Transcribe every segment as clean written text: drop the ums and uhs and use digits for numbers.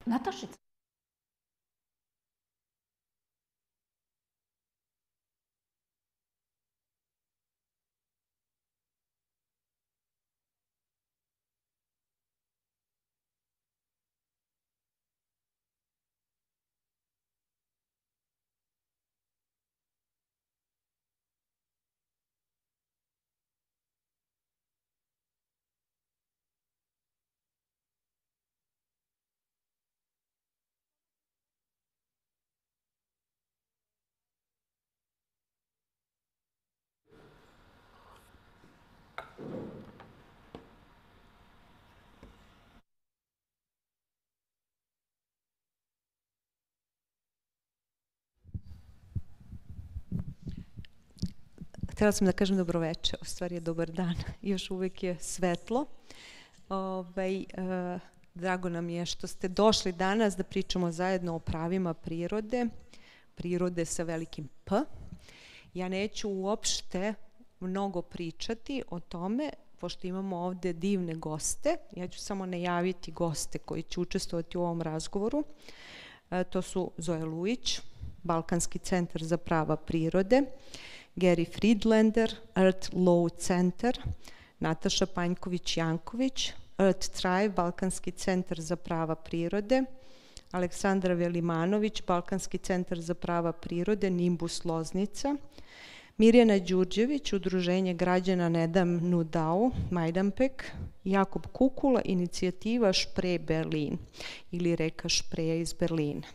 Natašica. Htjela sam da kažem dobroveče, u stvari je dobar dan, još uvijek je svetlo. Drago nam je što ste došli danas da pričamo zajedno o pravima prirode, prirode sa velikim P. Ja neću uopšte mnogo pričati o tome, pošto imamo ovde divne goste. Ja ću samo najaviti goste koji će učestvovati u ovom razgovoru. To su Zoe Lujić, Balkanski centar za prava prirode, Gary Friedlander, Earth Law Center, Nataša Panjković Janković, Earth Tribe, Balkanski centar za prava prirode, Aleksandra Velimanović, Balkanski centar za prava prirode, Nimbus Loznica, Mirjana Đurđević, Udruženje građana Ne dam Nudau, Majdanpek, Jakob Kukula, inicijativa Špre Berlin ili reka Špreja iz Berlina.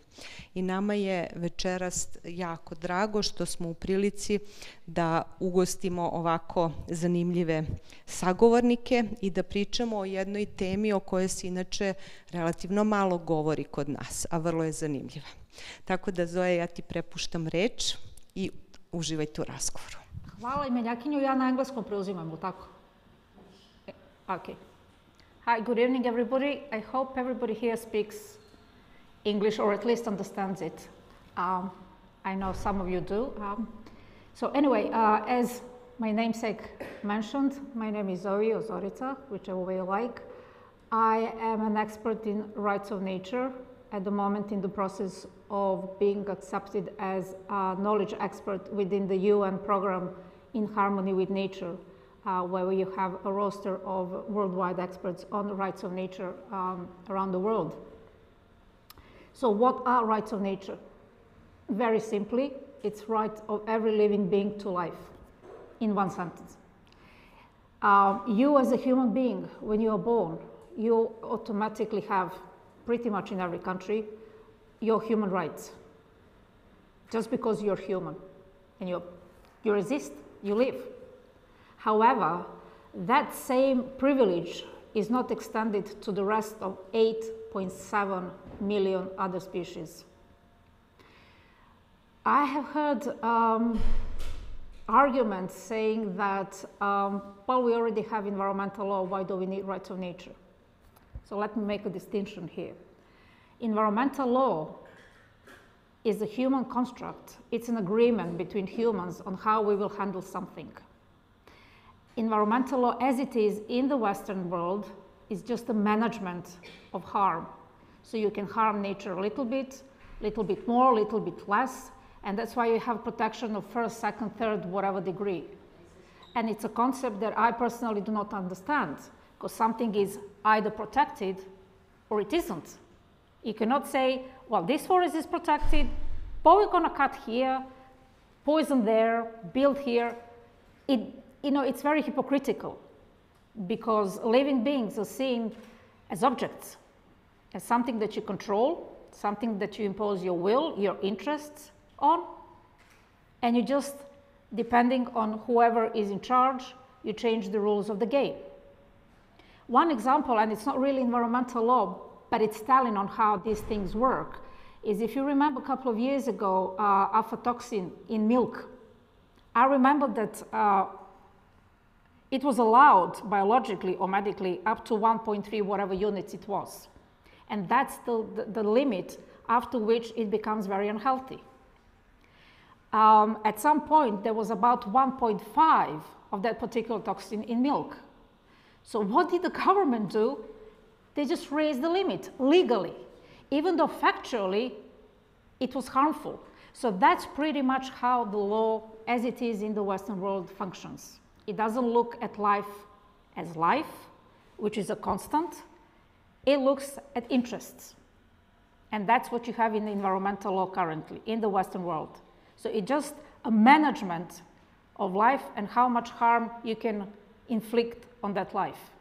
I nama je večeras jako drago što smo u prilici da ugostimo ovako zanimljive sagovornike i da pričamo o jednoj temi o kojoj se inače relativno malo govori kod nas, a vrlo je zanimljiva. Tako da, Zoe, ja ti prepuštam reč i uživajte u razgovoru. Hvala imenjakinju, ja na engleskom preuzimam, tako? Okay. Hi, good evening everybody. I hope everybody here speaks English or at least understands it. I know some of you do. So anyway, as my namesake mentioned, my name is Zoe or Zorica, whichever way you like. I am an expert in rights of nature, at the moment in the process of being accepted as a knowledge expert within the UN program In Harmony with Nature, where you have a roster of worldwide experts on the rights of nature around the world. So what are rights of nature? Very simply, it's right of every living being to life, in one sentence. You as a human being, when you are born, you automatically have, pretty much in every country, your human rights. Just because you're human and you exist, you live. However, that same privilege is not extended to the rest of 8.7 million other species. I have heard arguments saying that, well, we already have environmental law, why do we need rights of nature? So let me make a distinction here. Environmental law is a human construct. It's an agreement between humans on how we will handle something. Environmental law, as it is in the Western world, is just a management of harm. So you can harm nature a little bit more, little bit less, and that's why you have protection of first, second, third, whatever degree. And it's a concept that I personally do not understand, because something is either protected or it isn't. You cannot say, well, this forest is protected, but we're going to cut here, poison there, build here. It's very hypocritical, because living beings are seen as objects, as something that you control, something that you impose your will, your interests on, and you just, depending on whoever is in charge, you change the rules of the game. One example, and it's not really environmental law, but it's telling on how these things work, is if you remember a couple of years ago, aflatoxin in milk. I remember that it was allowed biologically or medically up to 1.3 whatever units it was. And that's the limit after which it becomes very unhealthy. At some point, there was about 1.5 of that particular toxin in milk. So what did the government do? They just raised the limit legally. even though factually it was harmful. So that's pretty much how the law, as it is in the Western world, functions. It doesn't look at life as life, which is a constant. It looks at interests. And that's what you have in the environmental law currently in the Western world. So it's just a management of life and how much harm you can inflict on that life.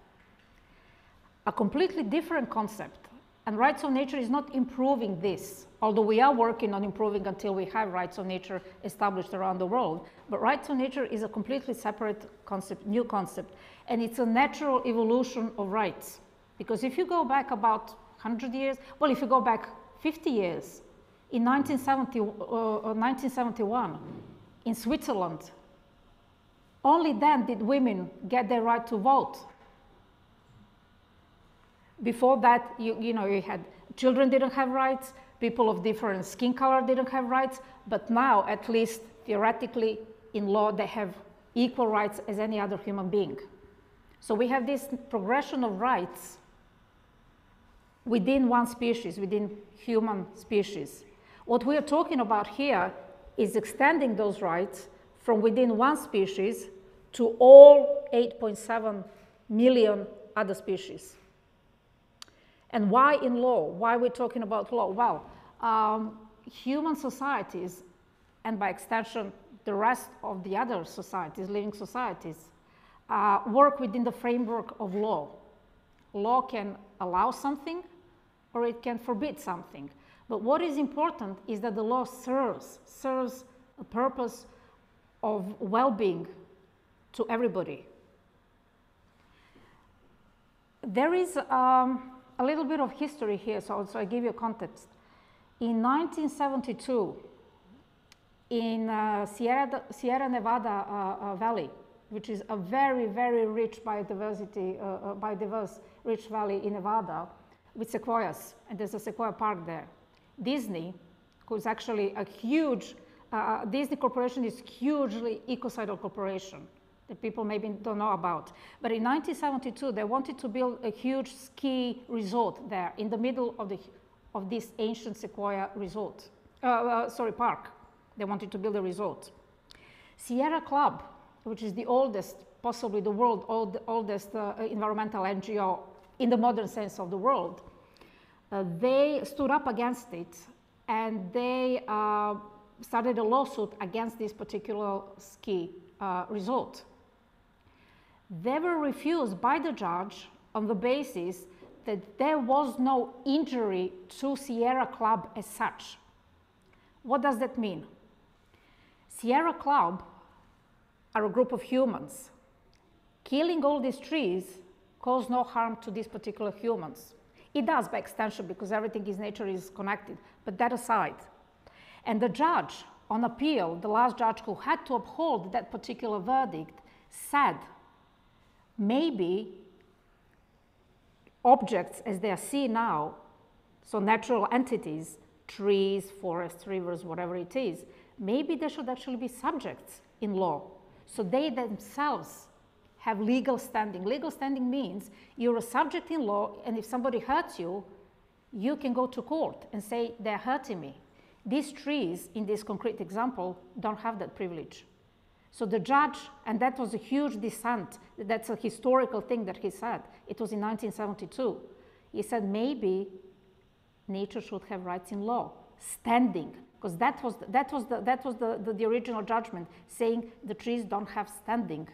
A completely different concept, and rights of nature is not improving this, although we are working on improving until we have rights of nature established around the world. But rights of nature is a completely separate concept, new concept, and it's a natural evolution of rights. Because if you go back about 100 years, well, if you go back 50 years, in 1971, in Switzerland, only then did women get their right to vote. Before that, you had children didn't have rights, people of different skin color didn't have rights, but now, at least theoretically, in law, they have equal rights as any other human being. So we have this progression of rights within one species, within human species. What we are talking about here is extending those rights from within one species to all 8.7 million other species. And why in law? Why are we talking about law? Well, human societies, and by extension, the rest of the other societies, living societies, work within the framework of law. Law can allow something, or it can forbid something. But what is important is that the law serves a purpose of well-being to everybody. There is a little bit of history here, so I give you a context. In 1972, in Sierra Nevada Valley, which is a very, very rich biodiverse rich valley in Nevada, with sequoias, and there's a sequoia park there. Disney, who's actually a huge, Disney Corporation is hugely ecocidal corporation that people maybe don't know about. But in 1972, they wanted to build a huge ski resort there in the middle of this ancient sequoia resort, park. They wanted to build a resort. Sierra Club, which is the oldest, possibly the world's oldest environmental NGO in the modern sense of the world, they stood up against it, and they started a lawsuit against this particular ski resort. They were refused by the judge on the basis that there was no injury to Sierra Club as such. What does that mean? Sierra Club are a group of humans. Killing all these trees cause no harm to these particular humans. It does by extension, because everything in nature is connected, but that aside. And the judge on appeal, the last judge who had to uphold that particular verdict, said maybe objects as they are seen now, so natural entities, trees, forests, rivers, whatever it is, maybe they should actually be subjects in law. So they themselves have legal standing. Legal standing means you're a subject in law, and if somebody hurts you, you can go to court and say, they're hurting me. These trees, in this concrete example, don't have that privilege. So the judge, and that was a huge dissent, that's a historical thing that he said. It was in 1972. He said maybe nature should have rights in law, standing, because that was the original judgment, saying the trees don't have standing,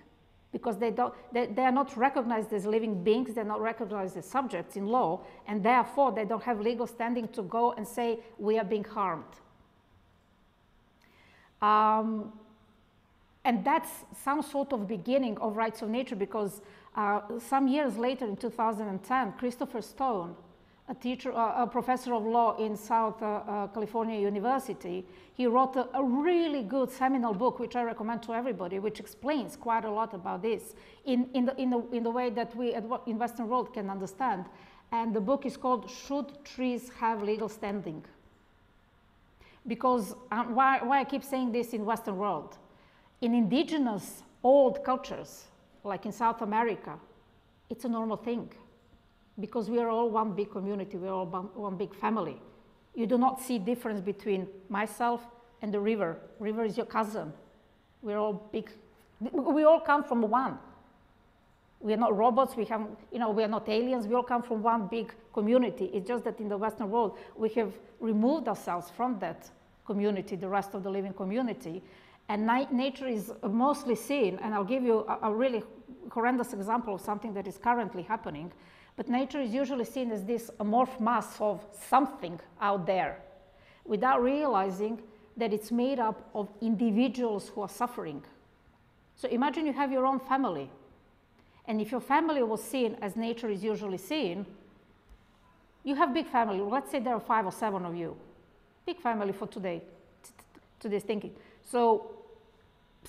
because they are not recognized as living beings, they're not recognized as subjects in law, and therefore they don't have legal standing to go and say we are being harmed. And that's some sort of beginning of rights of nature, because some years later, in 2010, Christopher Stone, a professor of law in South California University, he wrote a really good seminal book, which I recommend to everybody, which explains quite a lot about this in the way that we in Western world can understand. And the book is called "Should Trees Have Legal Standing?" Because why I keep saying this in Western world? In indigenous old cultures, like in South America, it's a normal thing. because we are all one big community, we are all one big family. You do not see difference between myself and the river. River is your cousin. We're all big, we all come from one. We are not robots, we are not aliens, we all come from one big community. It's just that in the Western world, we have removed ourselves from that community, the rest of the living community. And nature is mostly seen, and I'll give you a really horrendous example of something that is currently happening, but nature is usually seen as this amorphous mass of something out there, without realizing that it's made up of individuals who are suffering. So imagine you have your own family, and if your family was seen as nature is usually seen, you have big family. Let's say there are 5 or 7 of you. Big family for today's thinking. So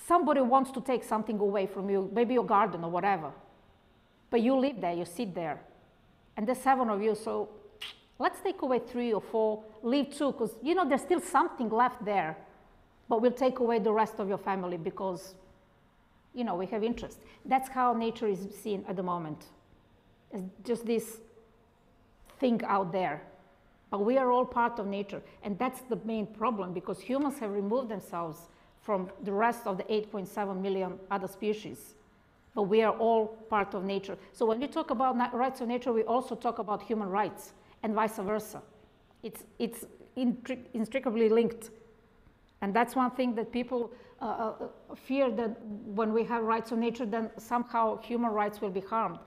somebody wants to take something away from you, maybe your garden or whatever. But you live there, you sit there. And there's 7 of you, so let's take away 3 or 4, leave 2, because there's still something left there. But we'll take away the rest of your family because we have interest. That's how nature is seen at the moment. It's just this thing out there. But we are all part of nature. And that's the main problem, because humans have removed themselves from the rest of the 8.7 million other species. But we are all part of nature. So when we talk about rights of nature, we also talk about human rights, and vice versa. It's intricately linked. And that's one thing that people fear, that when we have rights of nature, then somehow human rights will be harmed.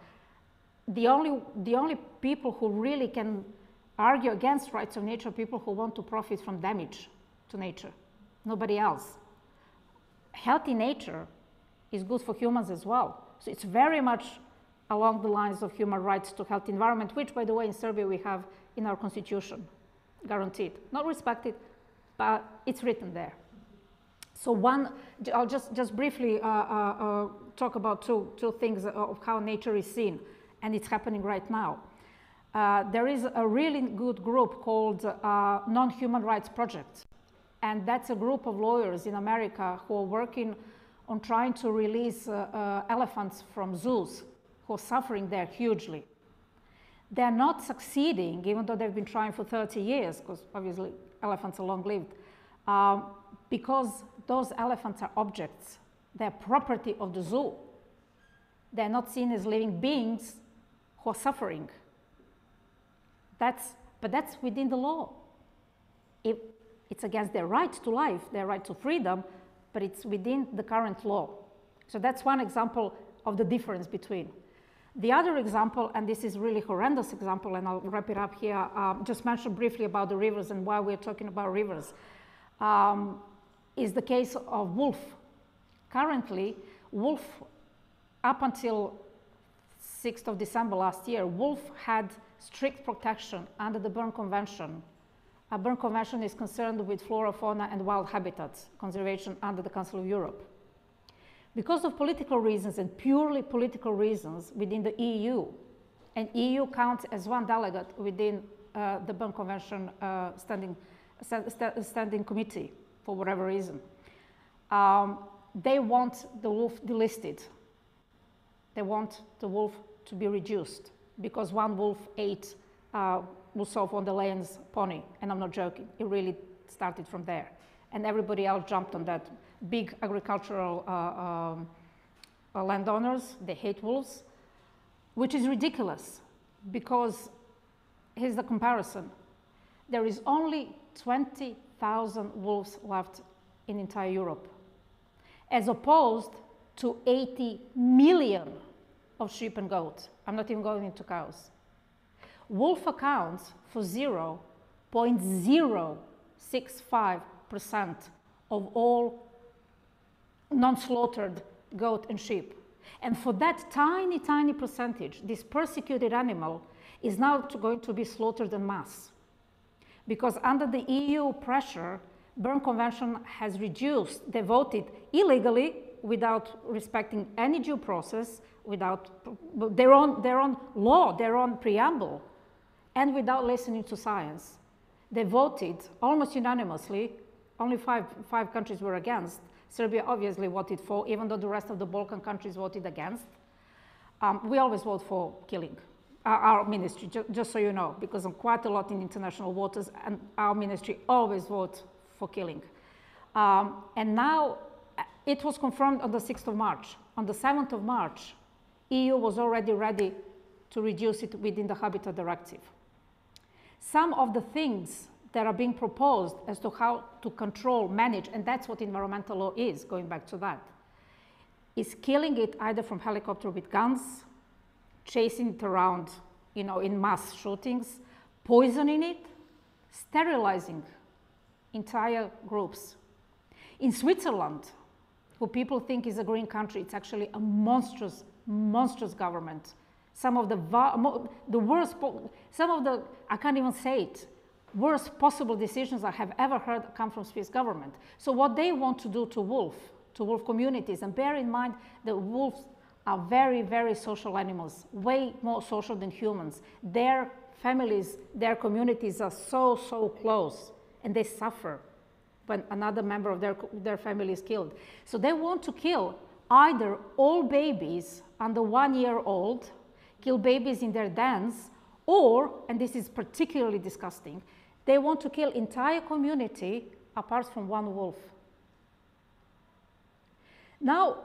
The only people who really can argue against rights of nature are people who want to profit from damage to nature. Nobody else. Healthy nature is good for humans as well. So it's very much along the lines of human rights to healthy environment, which, by the way, in Serbia we have in our constitution, guaranteed. Not respected, but it's written there. So I'll just briefly talk about two things of how nature is seen, and it's happening right now. There is a really good group called Non-Human Rights Project, and that's a group of lawyers in America who are working on trying to release elephants from zoos who are suffering there hugely. They're not succeeding, even though they've been trying for 30 years, because obviously elephants are long-lived, because those elephants are objects. They're property of the zoo. They're not seen as living beings who are suffering. But that's within the law. It's against their right to life, their right to freedom, but it's within the current law. So that's one example of the difference between. The other example, and this is really horrendous example, and I'll wrap it up here, just mention briefly about the rivers and why we're talking about rivers, is the case of wolf. Currently, wolf, up until 6th of December last year, wolf had strict protection under the Berne Convention. A Berne Convention is concerned with flora, fauna, and wild habitats conservation under the Council of Europe. Because of political reasons, and purely political reasons, within the EU, and EU counts as one delegate within the Berne Convention standing committee, for whatever reason, they want the wolf delisted. They want the wolf to be reduced, because one wolf ate Ursula von der Leyen's pony, and I'm not joking, it really started from there. And everybody else jumped on that. Big agricultural landowners, they hate wolves, which is ridiculous, because here's the comparison. There is only 20,000 wolves left in entire Europe, as opposed to 80 million of sheep and goats. I'm not even going into cows. Wolf accounts for 0.065% of all non-slaughtered goat and sheep. And for that tiny, tiny percentage, this persecuted animal is now going to be slaughtered en masse. Because under the EU pressure, Berne Convention has reduced, they voted illegally without respecting any due process, without their own law, their own preamble, and without listening to science. They voted almost unanimously. Only five countries were against. Serbia obviously voted for, even though the rest of the Balkan countries voted against. We always vote for killing. our ministry, just so you know, because I'm quite a lot in international waters, and our ministry always votes for killing. And now it was confirmed on the 6th of March. On the 7th of March, EU was already ready to reduce it within the Habitat Directive. Some of the things that are being proposed as to how to control, manage, and that's what environmental law is, going back to that, is killing it either from helicopter with guns, chasing it around, you know, in mass shootings, poisoning it, sterilizing entire groups. In Switzerland, who people think is a green country, it's actually a monstrous, monstrous government. Some of the worst, some of the, I can't even say it, worst possible decisions I have ever heard come from Swiss government. So what they want to do to wolf communities, and bear in mind that wolves are very, very social animals, way more social than humans. Their families, their communities are so, so close, and they suffer when another member of their family is killed. So they want to kill either all babies under 1 year old, kill babies in their dens, or, and this is particularly disgusting, they want to kill entire community apart from one wolf. Now,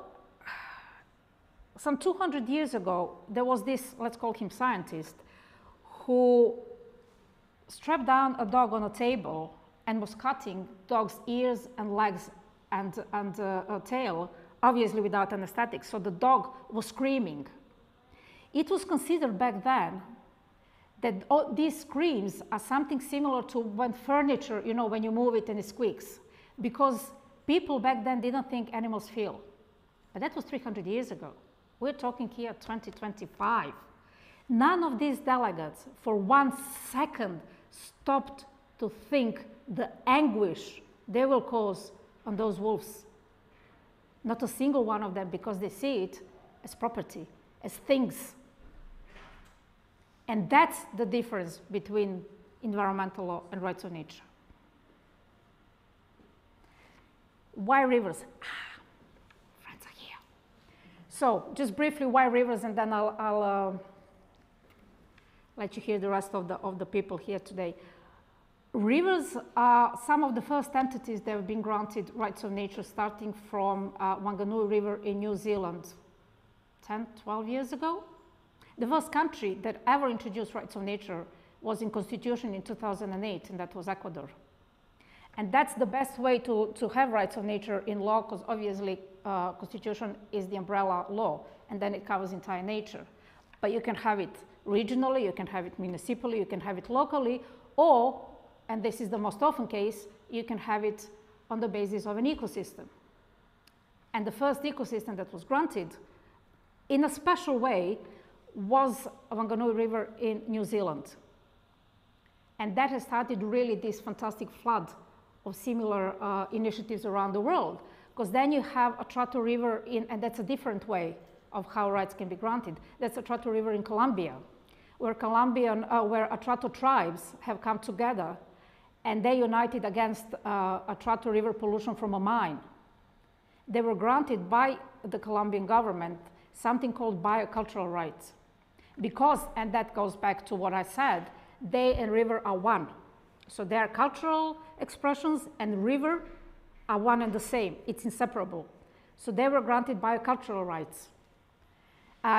some 200 years ago, there was this, let's call him scientist, who strapped down a dog on a table and was cutting dog's ears and legs and a tail, obviously without anesthetic, so the dog was screaming. It was considered back then that these screams are something similar to when furniture, you know, when you move it and it squeaks, because people back then didn't think animals feel. But that was 300 years ago. We're talking here 2025. None of these delegates for 1 second stopped to think the anguish they will cause on those wolves. Not a single one of them, because they see it as property, as things. And that's the difference between environmental law and rights of nature. Why rivers? Friends are here. So just briefly, why rivers, and then I'll let you hear the rest of the people here today. Rivers are some of the first entities that have been granted rights of nature, starting from Wanganui River in New Zealand 10, 12 years ago. The first country that ever introduced rights of nature was in Constitution in 2008, and that was Ecuador. And that's the best way to have rights of nature in law, because obviously Constitution is the umbrella law, and then it covers entire nature. But you can have it regionally, you can have it municipally, you can have it locally, or, and this is the most often case, you can have it on the basis of an ecosystem. And the first ecosystem that was granted in a special way was Wanganui River in New Zealand. And that has started really this fantastic flood of similar initiatives around the world, because then you have a Trato River and that's a different way of how rights can be granted. That's a Trato River in Colombia, where a Trato tribes have come together and they united against a Trato River pollution from a mine. They were granted by the Colombian government something called biocultural rights. Because, and that goes back to what I said, they and river are one. So their cultural expressions and river are one and the same. It's inseparable. So they were granted biocultural rights.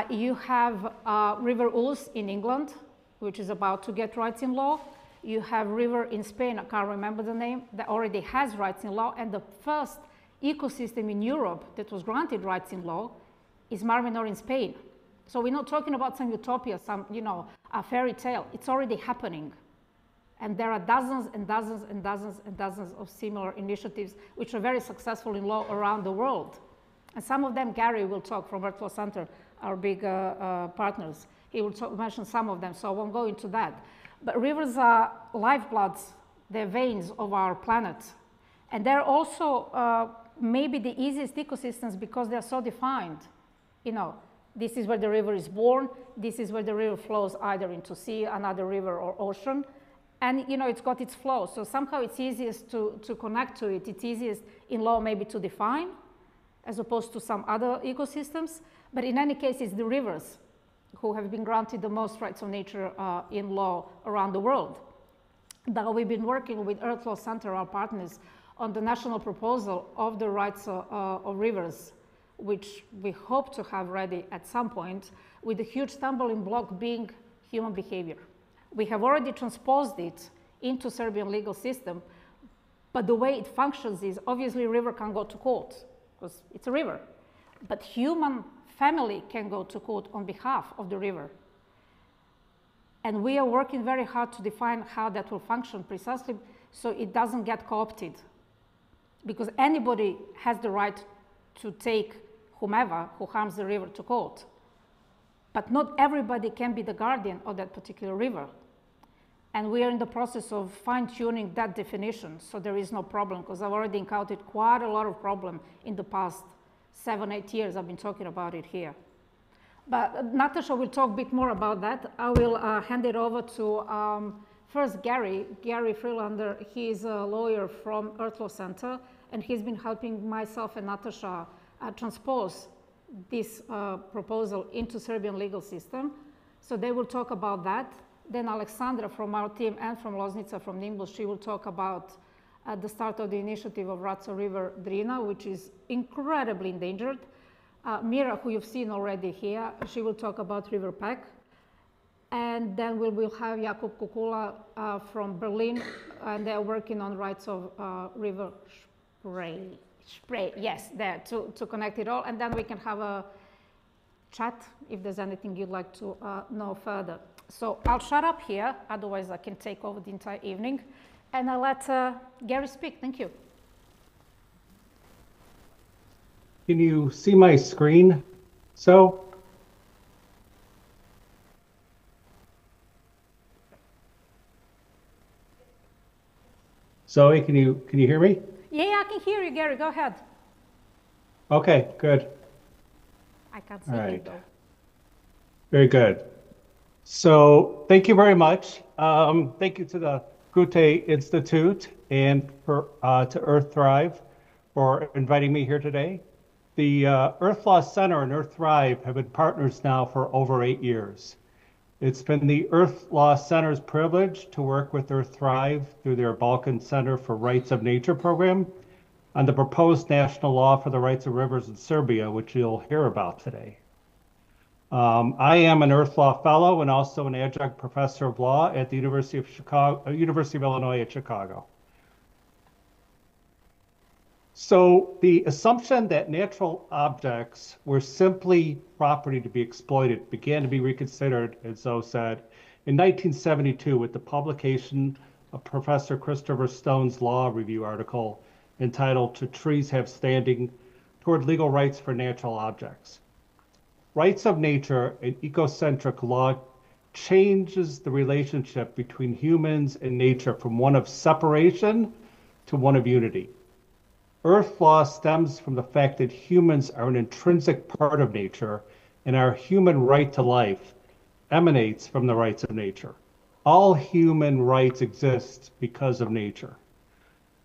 You have River Ouse in England, which is about to get rights in law. You have river in Spain, I can't remember the name, that already has rights in law. And the first ecosystem in Europe that was granted rights in law is Mar Menor in Spain. So we're not talking about some utopia, some, you know, a fairy tale. It's already happening. And there are dozens and dozens and dozens and dozens of similar initiatives which are very successful in law around the world. And some of them, Gary will talk from Earth Law Center, our big partners. He will mention some of them, so I won't go into that. But rivers are lifebloods, they're veins of our planet. And they're also maybe the easiest ecosystems because they're so defined. You know, this is where the river is born. This is where the river flows either into sea, another river, or ocean. And, you know, it's got its flow. So somehow it's easiest to connect to it. It's easiest in law maybe to define as opposed to some other ecosystems. But in any case, it's the rivers who have been granted the most rights of nature in law around the world. Now we've been working with Earth Law Center, our partners, on the national proposal of the rights of rivers, which we hope to have ready at some point, with a huge stumbling block being human behavior. We have already transposed it into Serbian legal system, but the way it functions is obviously a river can go to court because it's a river, but human family can go to court on behalf of the river. And we are working very hard to define how that will function precisely so it doesn't get co-opted, because anybody has the right to take whomever who harms the river to court. But not everybody can be the guardian of that particular river. And we are in the process of fine-tuning that definition, so there is no problem, because I've already encountered quite a lot of problem in the past 7-8 years I've been talking about it here. But Nataša will talk a bit more about that. I will hand it over to first Gary Freelander. He is a lawyer from Earth Law Center, and he's been helping myself and Nataša transpose this proposal into Serbian legal system. So they will talk about that. Then Aleksandra from our team and from Loznica, from Nimble, she will talk about the start of the initiative of Raca River Drina, which is incredibly endangered. Mira, who you've seen already here, she will talk about River Pack. And then we will have Jakob Kukula from Berlin, and they're working on rights of River Spree, yes, there, to connect it all. And then we can have a chat if there's anything you'd like to know further. So I'll shut up here, otherwise I can take over the entire evening. And I'll let Gary speak. Thank you. Can you see my screen? So, Zoe, can you hear me? Yeah, I can hear you, Gary. Go ahead. Okay, good. I can't see you though. Very good. So thank you very much. Thank you to the Goethe-Institut and to Earth Thrive for inviting me here today. The Earth Law Center and Earth Thrive have been partners now for over 8 years. It's been the Earth Law Center's privilege to work with Earth Thrive through their Balkan Center for Rights of Nature program on the proposed national law for the rights of rivers in Serbia, which you'll hear about today. I am an Earth Law Fellow and also an adjunct professor of law at the University of Illinois at Chicago. So the assumption that natural objects were simply property to be exploited began to be reconsidered, as Zoe said, in 1972 with the publication of Professor Christopher Stone's law review article entitled "Do Trees Have Standing Toward Legal Rights for Natural Objects?" Rights of nature and ecocentric law changes the relationship between humans and nature from one of separation to one of unity. Earth law stems from the fact that humans are an intrinsic part of nature, and our human right to life emanates from the rights of nature. All human rights exist because of nature.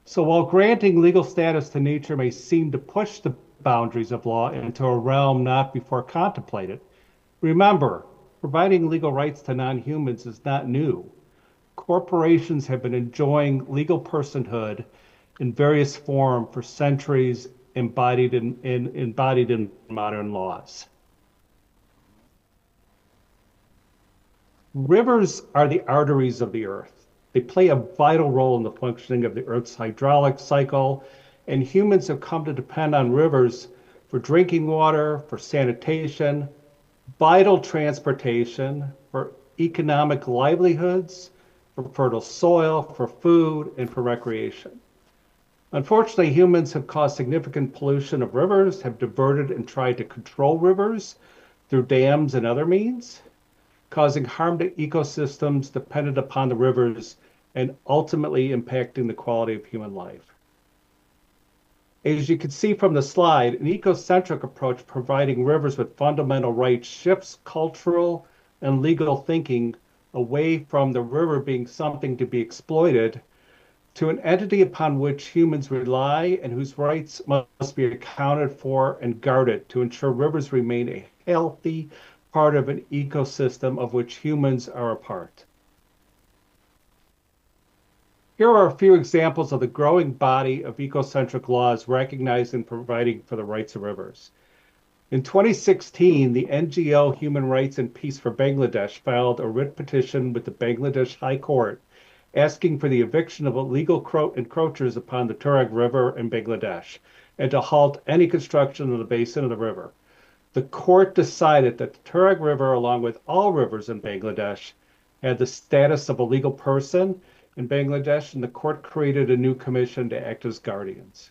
So while granting legal status to nature may seem to push the boundaries of law into a realm not before contemplated, remember, providing legal rights to non-humans is not new. Corporations have been enjoying legal personhood in various forms for centuries, embodied in modern laws. Rivers are the arteries of the earth. They play a vital role in the functioning of the earth's hydraulic cycle, and humans have come to depend on rivers for drinking water, for sanitation, vital transportation, for economic livelihoods, for fertile soil, for food, and for recreation. Unfortunately, humans have caused significant pollution of rivers, have diverted and tried to control rivers through dams and other means, causing harm to ecosystems dependent upon the rivers and ultimately impacting the quality of human life. As you can see from the slide, an ecocentric approach providing rivers with fundamental rights shifts cultural and legal thinking away from the river being something to be exploited to an entity upon which humans rely and whose rights must be accounted for and guarded to ensure rivers remain a healthy, part of an ecosystem of which humans are a part. Here are a few examples of the growing body of ecocentric laws recognizing and providing for the rights of rivers. In 2016, the NGO Human Rights and Peace for Bangladesh filed a writ petition with the Bangladesh High Court asking for the eviction of illegal encroachers upon the Tuareg River in Bangladesh and to halt any construction in the basin of the river. The court decided that the Tuareg River, along with all rivers in Bangladesh, had the status of a legal person in Bangladesh, and the court created a new commission to act as guardians.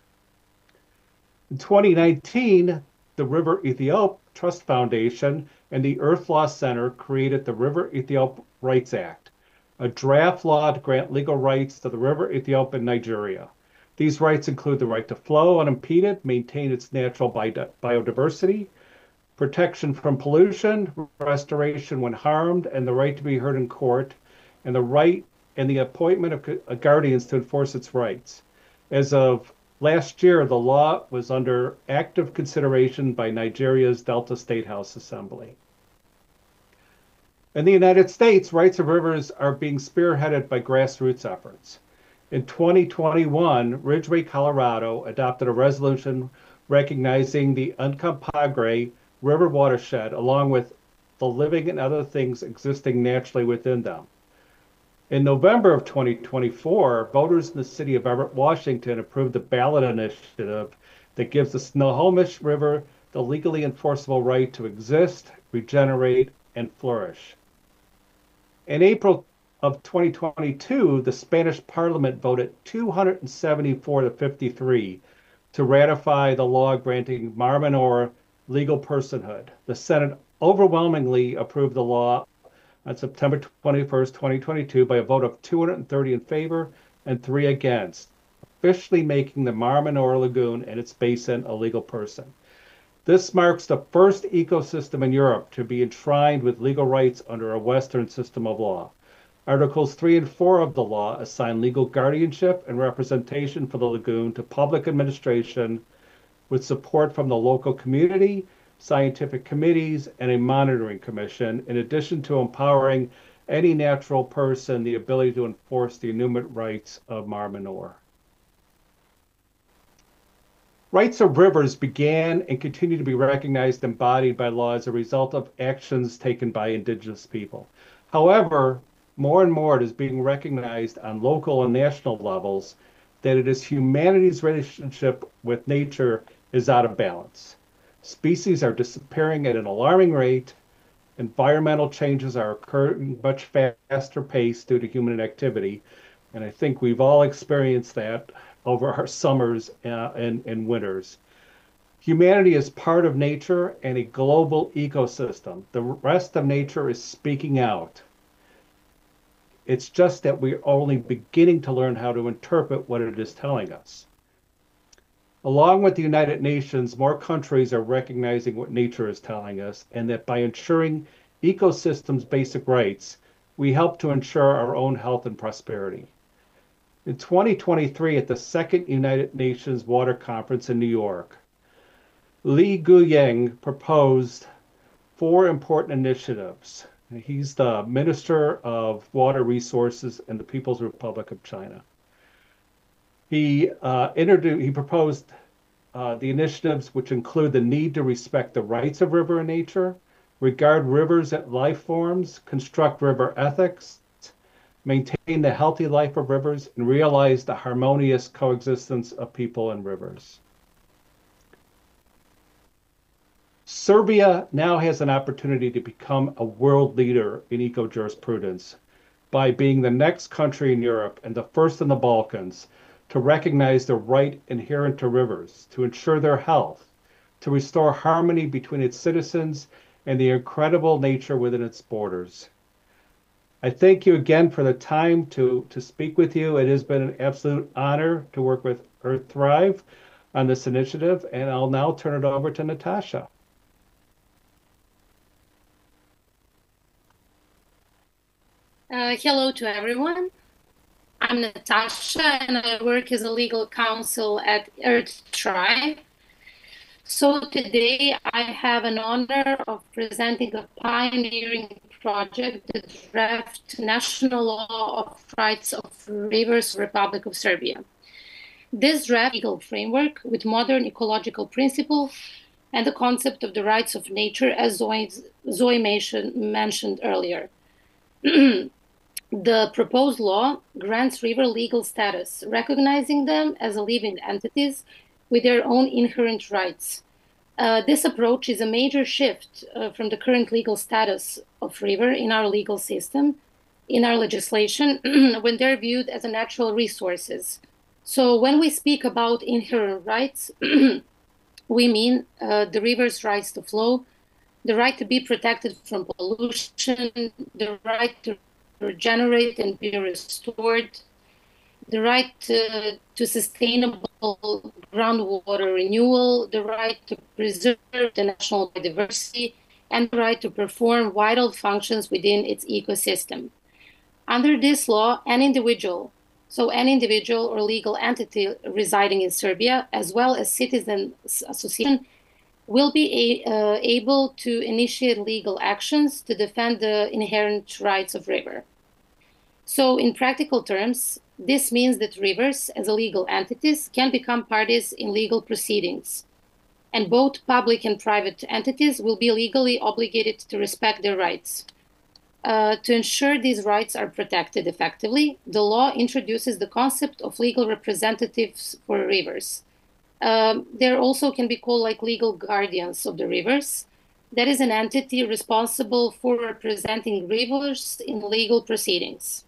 In 2019, the River Ethiop Trust Foundation and the Earth Law Center created the River Ethiop Rights Act, a draft law to grant legal rights to the River Ethiop in Nigeria. These rights include the right to flow unimpeded, maintain its natural biodiversity, protection from pollution, restoration when harmed, and the right to be heard in court, and the appointment of guardians to enforce its rights. As of last year, the law was under active consideration by Nigeria's Delta State House Assembly. In the United States, rights of rivers are being spearheaded by grassroots efforts. In 2021, Ridgeway, Colorado adopted a resolution recognizing the Uncompahgre River watershed along with the living and other things existing naturally within them. In November of 2024, voters in the city of Everett, Washington approved the ballot initiative that gives the Snohomish River the legally enforceable right to exist, regenerate, and flourish. In April of 2022, the Spanish Parliament voted 274 to 53 to ratify the law granting Mar Menor legal personhood. The Senate overwhelmingly approved the law on September 21st, 2022 by a vote of 230 in favor and 3 against, officially making the Mar Menor Lagoon and its basin a legal person. This marks the first ecosystem in Europe to be enshrined with legal rights under a Western system of law. Articles 3 and 4 of the law assign legal guardianship and representation for the lagoon to public administration with support from the local community, scientific committees, and a monitoring commission, in addition to empowering any natural person the ability to enforce the inanimate rights of Mar Menor. Rights of rivers began and continue to be recognized and embodied by law as a result of actions taken by Indigenous people. However, more and more it is being recognized on local and national levels that it is humanity's relationship with nature is out of balance. Species are disappearing at an alarming rate. Environmental changes are occurring much faster pace due to human activity. And I think we've all experienced that over our summers and winters. Humanity is part of nature and a global ecosystem. The rest of nature is speaking out. It's just that we're only beginning to learn how to interpret what it is telling us. Along with the United Nations, more countries are recognizing what nature is telling us, and that by ensuring ecosystems' basic rights, we help to ensure our own health and prosperity. In 2023, at the second United Nations Water Conference in New York, Li Guyang proposed 4 important initiatives. He's the Minister of Water Resources in the People's Republic of China. He proposed the initiatives which include the need to respect the rights of river and nature, regard rivers as life forms, construct river ethics, maintain the healthy life of rivers, and realize the harmonious coexistence of people and rivers. Serbia now has an opportunity to become a world leader in eco-jurisprudence by being the next country in Europe and the first in the Balkans to recognize the right inherent to rivers, to ensure their health, to restore harmony between its citizens and the incredible nature within its borders. I thank you again for the time to speak with you. It has been an absolute honor to work with Earth Thrive on this initiative, and I'll now turn it over to Nataša. Hello to everyone. I'm Nataša, and I work as a legal counsel at Earth Thrive. So today I have an honor of presenting a pioneering project, the draft National Law of Rights of Rivers, Republic of Serbia. This draft legal framework with modern ecological principles and the concept of the rights of nature, as Zoe mentioned earlier. The proposed law grants river legal status, recognizing them as living entities with their own inherent rights. This approach is a major shift from the current legal status of river in our legal system, in our legislation, when they're viewed as natural resources. So when we speak about inherent rights, we mean the river's rights to flow, the right to be protected from pollution, the right to regenerate and be restored, the right to sustainable groundwater renewal, the right to preserve the national biodiversity, and the right to perform vital functions within its ecosystem. Under this law, an individual or legal entity residing in Serbia, as well as citizens association, will be able to initiate legal actions to defend the inherent rights of river. So in practical terms, this means that rivers, as legal entities, can become parties in legal proceedings, and both public and private entities will be legally obligated to respect their rights. To ensure these rights are protected effectively, the law introduces the concept of legal representatives for rivers. There also can be called like legal guardians of the rivers. That is an entity responsible for representing rivers in legal proceedings.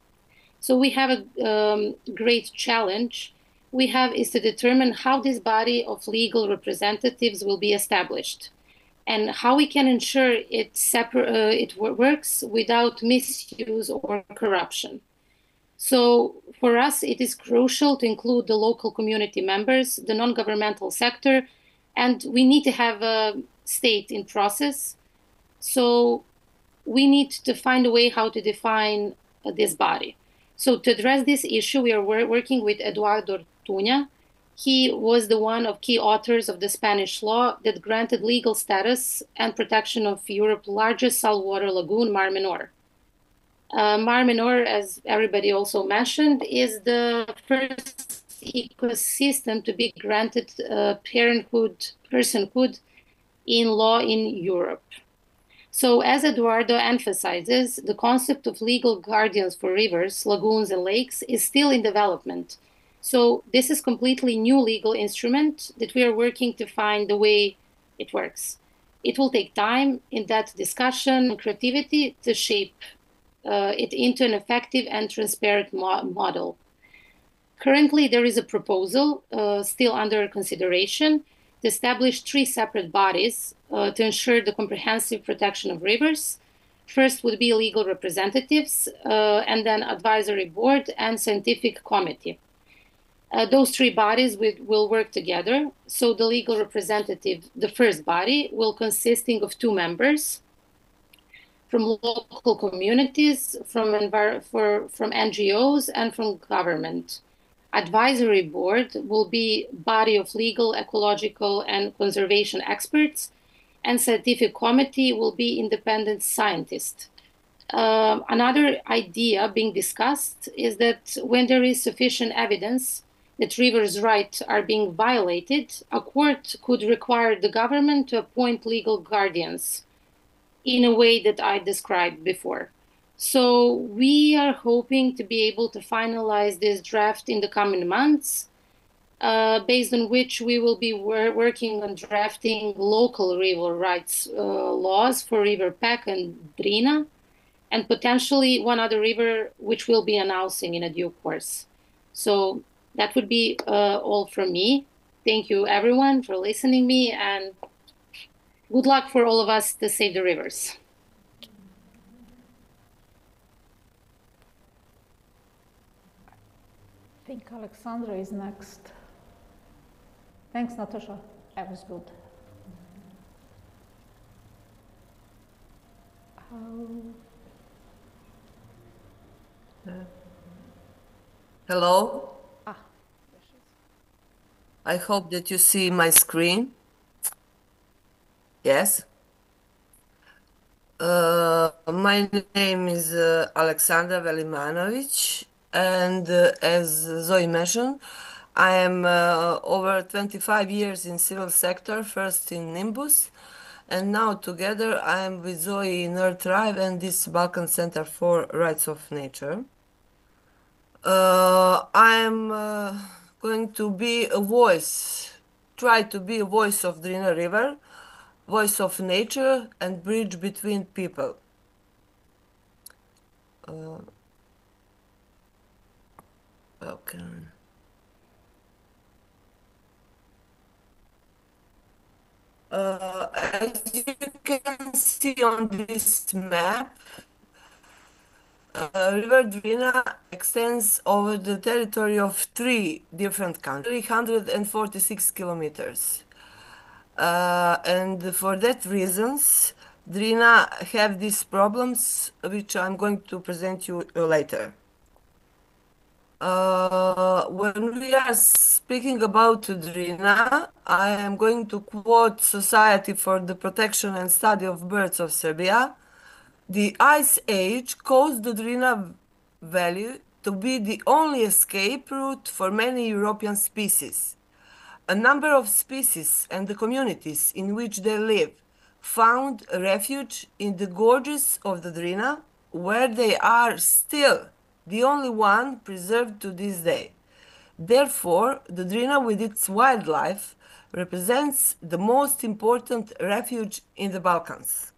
So we have a great challenge is to determine how this body of legal representatives will be established and how we can ensure it works without misuse or corruption. So for us, it is crucial to include the local community members, the non-governmental sector, and we need to have a state in process. So we need to find a way how to define this body. So to address this issue, we are working with Eduardo Ortuña. He was the one of key authors of the Spanish law that granted legal status and protection of Europe's largest saltwater lagoon, Mar Menor. Mar Menor, as everybody also mentioned, is the first ecosystem to be granted personhood in law in Europe. So as Eduardo emphasizes, the concept of legal guardians for rivers, lagoons, and lakes is still in development. So this is completely new legal instrument that we are working to find the way it works. It will take time in that discussion and creativity to shape it into an effective and transparent model. Currently, there is a proposal still under consideration to establish 3 separate bodies to ensure the comprehensive protection of rivers. First would be legal representatives, and then advisory board and scientific committee. Those 3 bodies will work together. So the legal representative, the first body, will consisting of 2 members from local communities, from NGOs, and from government. Advisory board will be body of legal, ecological, and conservation experts, and scientific committee will be independent scientists. Another idea being discussed is that when there is sufficient evidence that rivers' rights are being violated, a court could require the government to appoint legal guardians in a way that I described before. So we are hoping to be able to finalize this draft in the coming months, based on which we will be working on drafting local river rights laws for River Pek and Drina, and potentially one other river which we'll be announcing in a due course. So that would be all from me. Thank you everyone for listening me, and good luck for all of us to save the rivers. I think Aleksandra is next. Thanks, Nataša. That was good. Hello. I hope that you see my screen. Yes. My name is Aleksandra Velimanović, and as Zoe mentioned, I am over 25 years in civil sector, first in Nimbus, and now together I am with Zoe in Earth Tribe and this Balkan Center for Rights of Nature. I am going to be a voice, try to be a voice of Drina River, voice of nature, and bridge between people. Okay. As you can see on this map, River Drina extends over the territory of 3 different countries, 346 kilometers. And for that reasons, Drina have these problems, which I'm going to present you later. When we are speaking about Drina, I am going to quote Society for the Protection and Study of Birds of Serbia. The Ice Age caused the Drina Valley to be the only escape route for many European species. A number of species and the communities in which they live found refuge in the gorges of the Drina, where they are still the only one preserved to this day. Therefore, the Drina with its wildlife represents the most important refuge in the Balkans.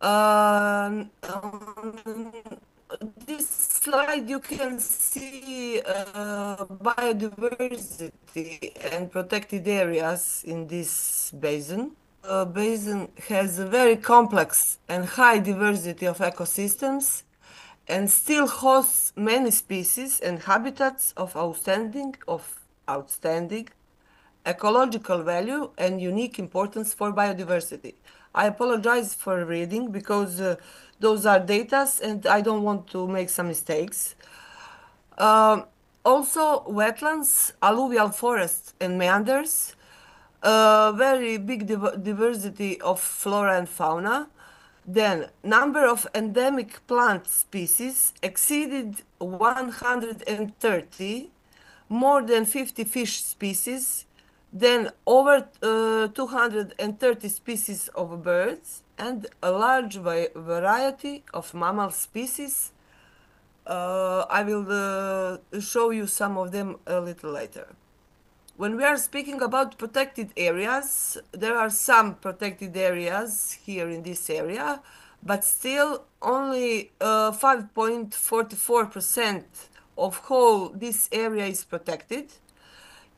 On this slide you can see biodiversity and protected areas in this basin. The basin has a very complex and high diversity of ecosystems and still hosts many species and habitats of outstanding ecological value and unique importance for biodiversity. I apologize for reading because those are data and I don't want to make some mistakes. Also, wetlands, alluvial forests and meanders, very big diversity of flora and fauna. Then, number of endemic plant species exceeded 130, more than 50 fish species, then over 230 species of birds, and a large variety of mammal species. I will show you some of them a little later. When we are speaking about protected areas, there are some protected areas here in this area, but still only 5.44% of whole this area is protected.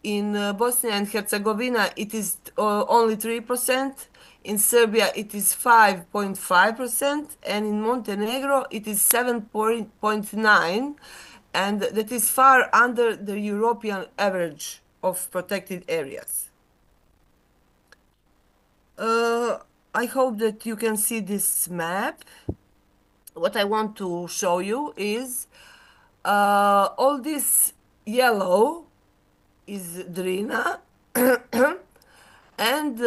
In Bosnia and Herzegovina, it is only 3%. In Serbia, it is 5.5%. And in Montenegro, it is 7.9%. And that is far under the European average of protected areas. I hope that you can see this map. What I want to show you is all this yellow is Drina, and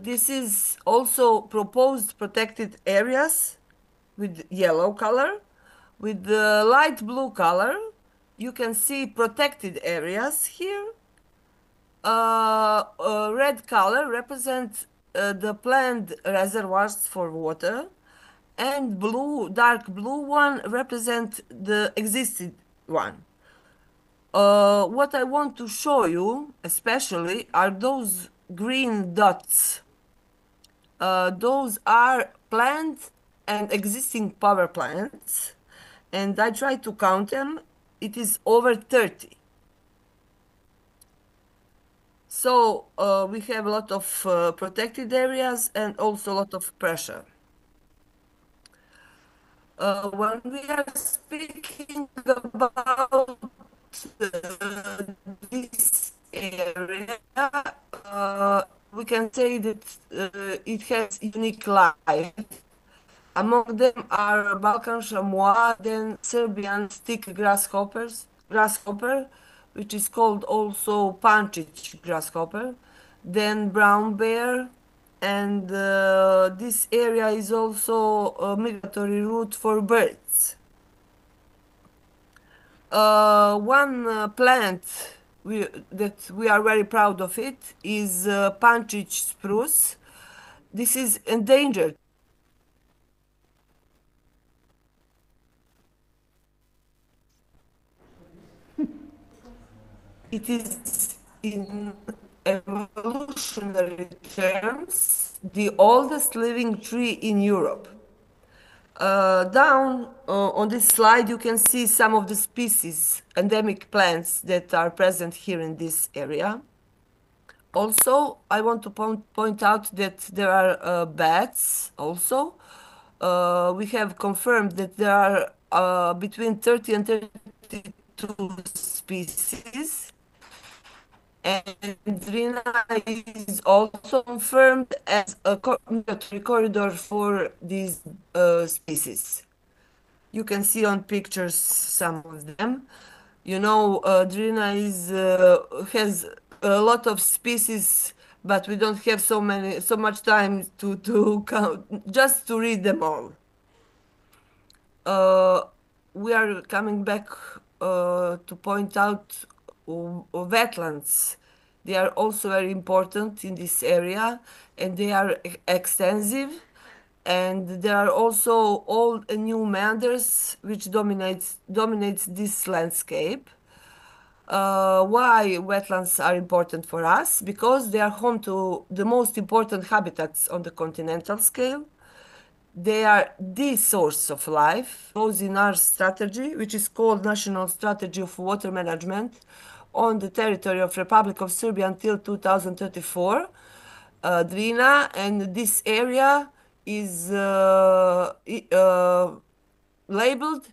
this is also proposed protected areas with yellow color. With the light blue color, you can see protected areas here. Red color represents the planned reservoirs for water, and dark blue one represents the existing one. What I want to show you especially are those green dots. Those are planned and existing power plants, and I try to count them. It is over 30. So we have a lot of protected areas and also a lot of pressure. When we are speaking about this area, we can say that it has unique life. Among them are Balkan chamois, then Serbian stick grasshopper, which is called also Pančić grasshopper, then brown bear, and this area is also a migratory route for birds. One plant that we are very proud of it is Pančić spruce. This is endangered. It is, in evolutionary terms, the oldest living tree in Europe. Down on this slide, you can see some of the species, endemic plants that are present here in this area. Also, I want to point out that there are bats also. We have confirmed that there are between 30 and 32 species. And Drina is also confirmed as a migratory corridor for these species. You can see on pictures some of them. You know, Drina has a lot of species, but we don't have so much time to count, just to read them all. We are coming back to point out wetlands. They are also very important in this area, and they are extensive, and there are also old and new meanders which dominates this landscape. Why wetlands are important for us? Because they are home to the most important habitats on the continental scale. They are the source of life. Those in our strategy, which is called National Strategy of Water Management, on the territory of Republic of Serbia until 2034, Drina, and this area is labeled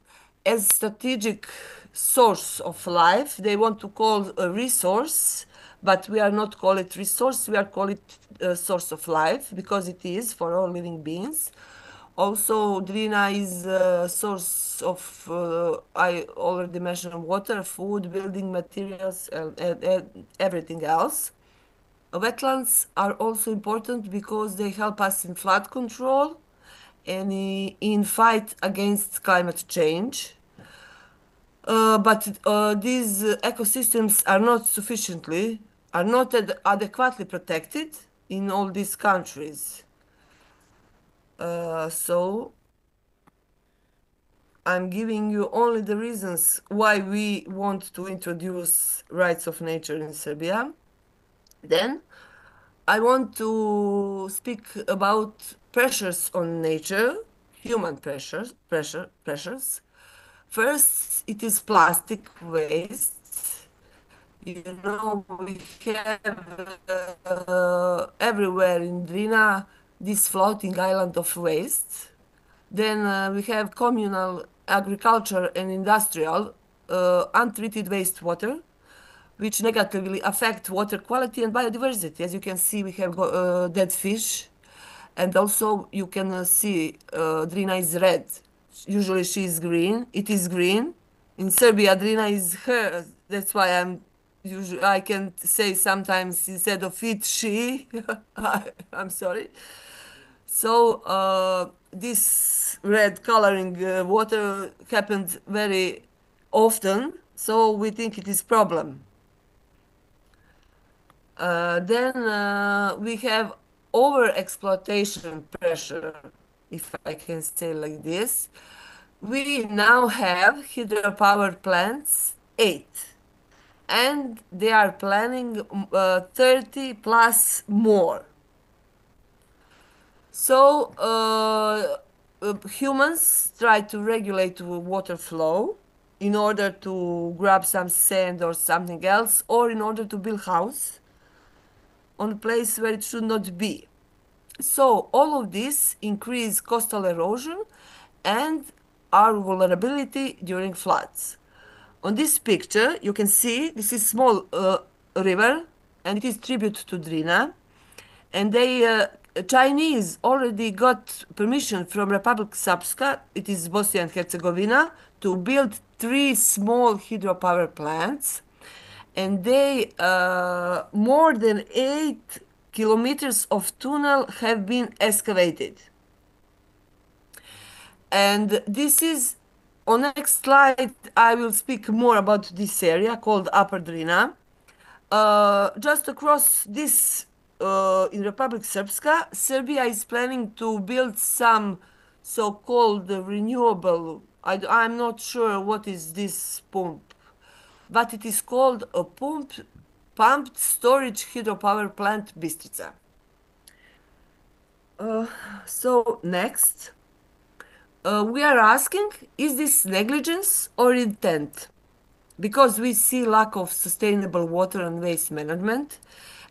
as strategic source of life. They want to call a resource, but we are not call it resource, we are call it a source of life, because it is for all living beings. Also, Drina is a source of, I already mentioned, water, food, building materials, and everything else. Wetlands are also important because they help us in flood control and in fight against climate change. But these ecosystems are not adequately protected in all these countries. So I'm giving you only the reasons why we want to introduce rights of nature in Serbia. Then I want to speak about pressures on nature, human pressures. First, it is plastic waste. You know, we have everywhere in Drina this floating island of waste. Then we have communal, agriculture, and industrial untreated wastewater, which negatively affect water quality and biodiversity. As you can see, we have dead fish, and also you can see Drina is red. Usually she is green. It is green. In Serbia, Drina is her. That's why I can say sometimes instead of it, she. I'm sorry. So this red coloring water happened very often, so we think it is problem. Then we have over-exploitation pressure, if I can say like this. We now have hydropower plants, 8, and they are planning 30 plus more. So humans try to regulate water flow in order to grab some sand or something else, or in order to build house on a place where it should not be. So all of this increase coastal erosion and our vulnerability during floods. On this picture, you can see this is small river, and it is tribute to Drina. And Chinese already got permission from Republic Srpska, it is Bosnia and Herzegovina, to build 3 small hydropower plants. and they more than 8 kilometers of tunnel have been excavated. And this is, on next slide, I will speak more about this area called Upper Drina. Just across this, in Republic Srpska, Serbia is planning to build some so-called renewable, I'm not sure what is this pump, but it is called a pumped storage hydropower plant Bistrica. So next, we are asking, is this negligence or intent? Because we see lack of sustainable water and waste management,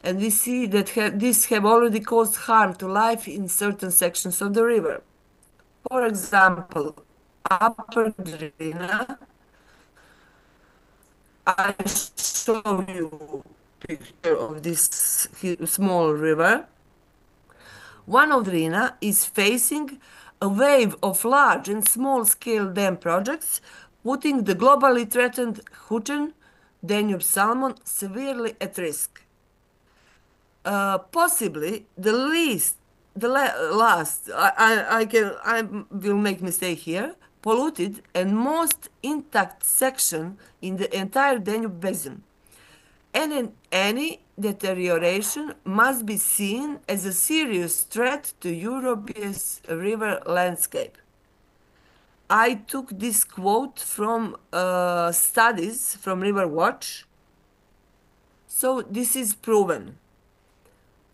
and we see that this have already caused harm to life in certain sections of the river. For example, Upper Drina, I show you a picture of this small river. One of Drina is facing a wave of large and small-scale dam projects, putting the globally threatened Hučen Danube salmon severely at risk. Possibly the last, I will make mistake here, polluted and most intact section in the entire Danube basin. And any deterioration must be seen as a serious threat to Europe's river landscape. I took this quote from studies from River Watch, so this is proven.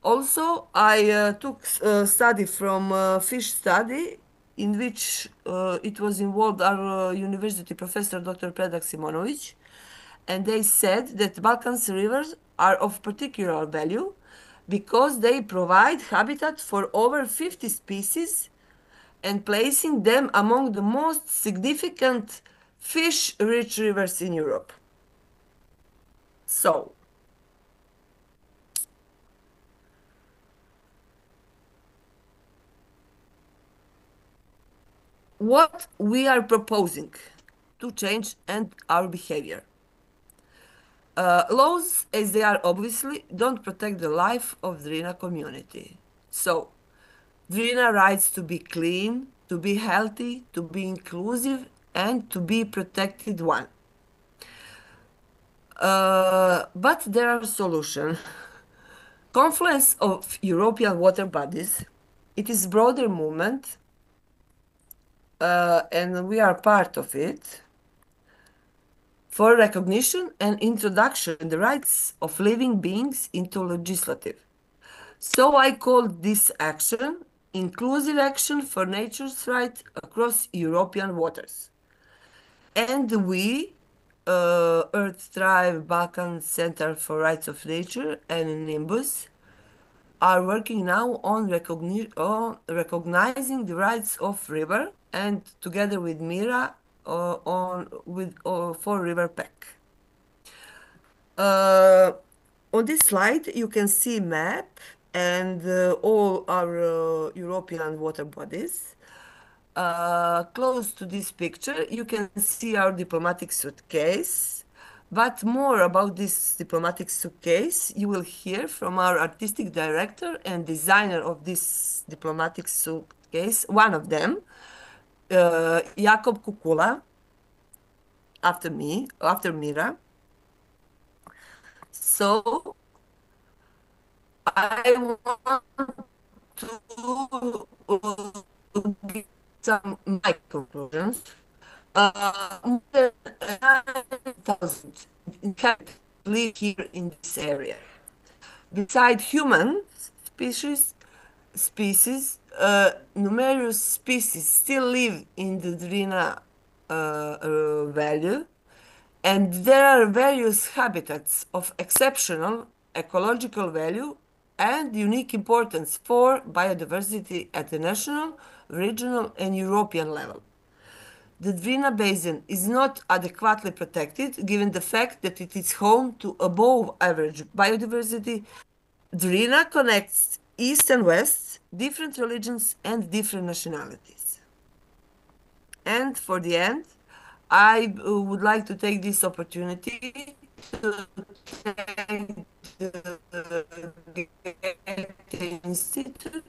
Also, I took a study from fish study in which it was involved our university professor, Dr. Predrag Simonović, and they said that Balkan's rivers are of particular value because they provide habitat for over 50 species and placing them among the most significant fish-rich rivers in Europe. So, what we are proposing to change and our behavior. Laws, as they are obviously, don't protect the life of the Drina community. So, Drina rights to be clean, to be healthy, to be inclusive, and to be protected one. But there are solutions. Confluence of European water bodies, it is broader movement, and we are part of it, for recognition and introduction the rights of living beings into legislative. So I called this action Inclusive Action for Nature's Rights Across European Waters. And we, Earth Tribe Balkan Center for Rights of Nature and Nimbus, are working now on recognizing the rights of river, and together with Mira for River Pack. On this slide, you can see map and all our European water bodies. Close to this picture, you can see our diplomatic suitcase. But more about this diplomatic suitcase, you will hear from our artistic director and designer of this diplomatic suitcase, one of them, Jakob Kukula, after Mira. So I want to give some my conclusions. More than 9,000 live here in this area. Beside human species, numerous species still live in the Drina valley, and there are various habitats of exceptional ecological value and unique importance for biodiversity at the national, regional, and European level. The Drina Basin is not adequately protected given the fact that it is home to above average biodiversity. Drina connects East and West, different religions and different nationalities. And for the end, I would like to take this opportunity to the Goethe-Institut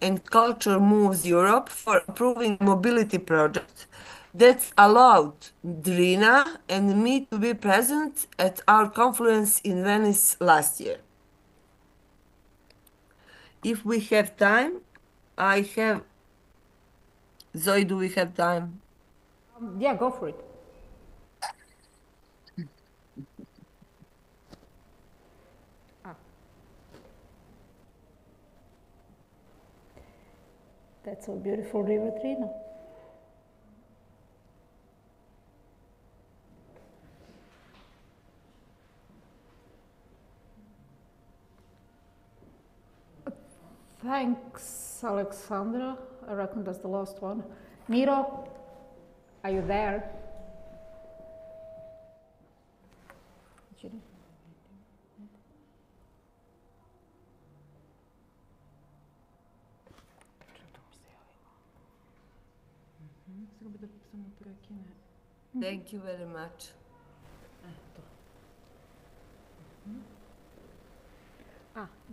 and Culture Moves Europe for approving mobility project that allowed Drina and me to be present at our conference in Venice last year. If we have time, I have... Zoe, do we have time? Yeah, go for it. That's a beautiful river, Trina. Thanks, Alexandra. I reckon that's the last one. Miro, are you there? Thank you very much.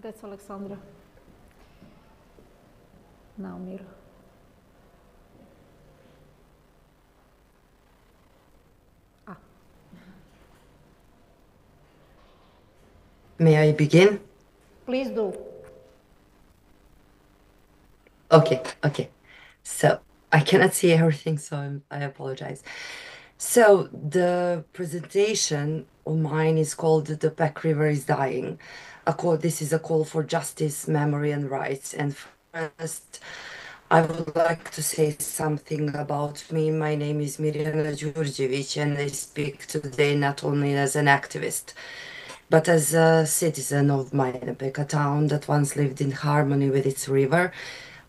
That's Alexandra. Now, Miro. May I begin? Please do. Okay. So I cannot see everything, so I apologize. So the presentation of mine is called "The Peck River is Dying." This is a call for justice, memory, and rights. And first, I would like to say something about me. My name is Mirjana Đurđević, and I speak today not only as an activist, but as a citizen of Majdanpek, a town that once lived in harmony with its river.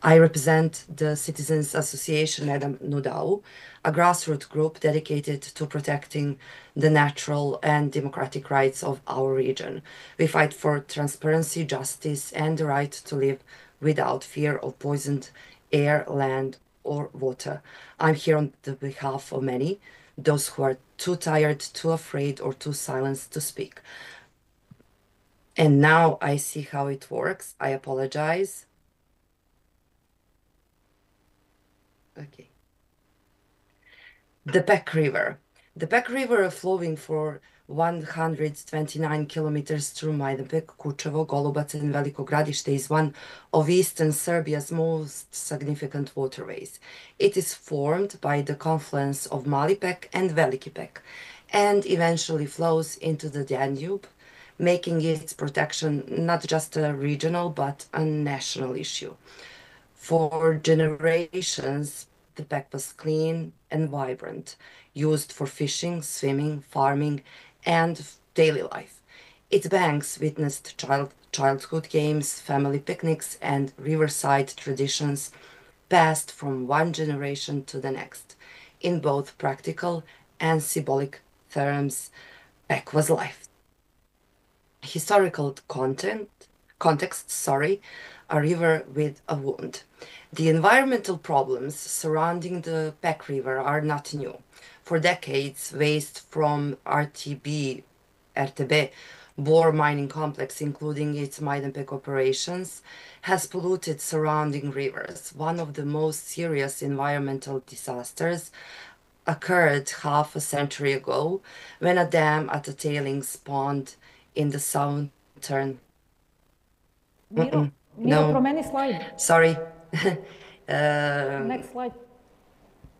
I represent the Citizens Association Edam Nudau, a grassroots group dedicated to protecting the natural and democratic rights of our region. We fight for transparency, justice, and the right to live without fear of poisoned air, land, or water. I'm here on the behalf of many, those who are too tired, too afraid, or too silenced to speak. And now I see how it works. I apologize. Okay. The Peck River. The Peck River, flowing for 129 kilometers through Majdanpek, Kučevo, Golubac, and Veliko Gradište, is one of eastern Serbia's most significant waterways. It is formed by the confluence of Mali Pek and Veliki Pek, and eventually flows into the Danube, making its protection not just a regional but a national issue. For generations, the Pek was clean and vibrant, used for fishing, swimming, farming, and daily life. Its banks witnessed childhood games, family picnics, and riverside traditions passed from one generation to the next. In both practical and symbolic terms, Pek was life. Historical context, a river with a wound. The environmental problems surrounding the Pek River are not new. For decades, waste from RTB bore mining complex, including its Majdanpek operations, has polluted surrounding rivers. One of the most serious environmental disasters occurred half a century ago when a dam at a tailings pond in the southern... Miro, No. promeni slide. Sorry. Next slide.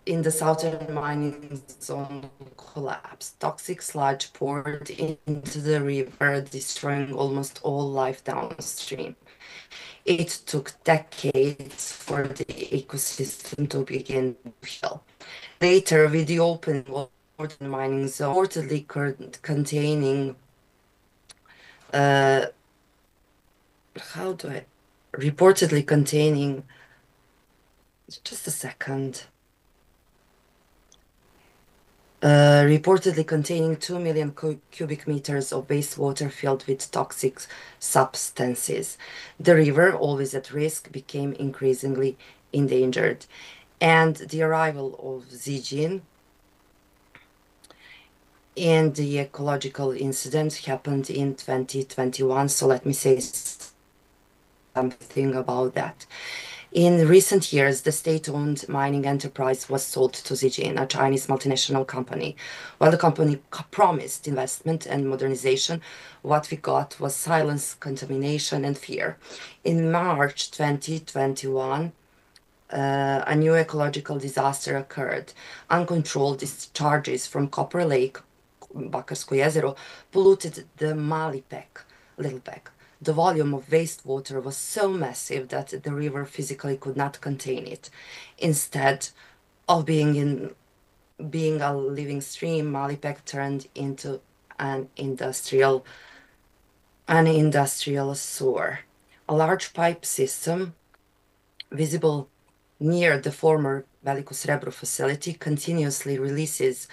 In the southern mining zone collapsed. Toxic sludge poured into the river, destroying almost all life downstream. It took decades for the ecosystem to begin to heal. Later, with the open water mining zone, reportedly containing just a second. Reportedly containing 2 million cubic meters of wastewater filled with toxic substances. The river, always at risk, became increasingly endangered. And the arrival of Zijin and the ecological incident happened in 2021. So let me say something about that. In recent years, the state-owned mining enterprise was sold to Zijin, a Chinese multinational company. While the company promised investment and modernization, what we got was silence, contamination, and fear. In March 2021, a new ecological disaster occurred. Uncontrolled discharges from Copper Lake, Bakarsko jezero, polluted the Malipek, Little Pek. The volume of wastewater was so massive that the river physically could not contain it. Instead of being a living stream, Malipek turned into an industrial sewer. A large pipe system visible near the former Veliko Srebro facility continuously releases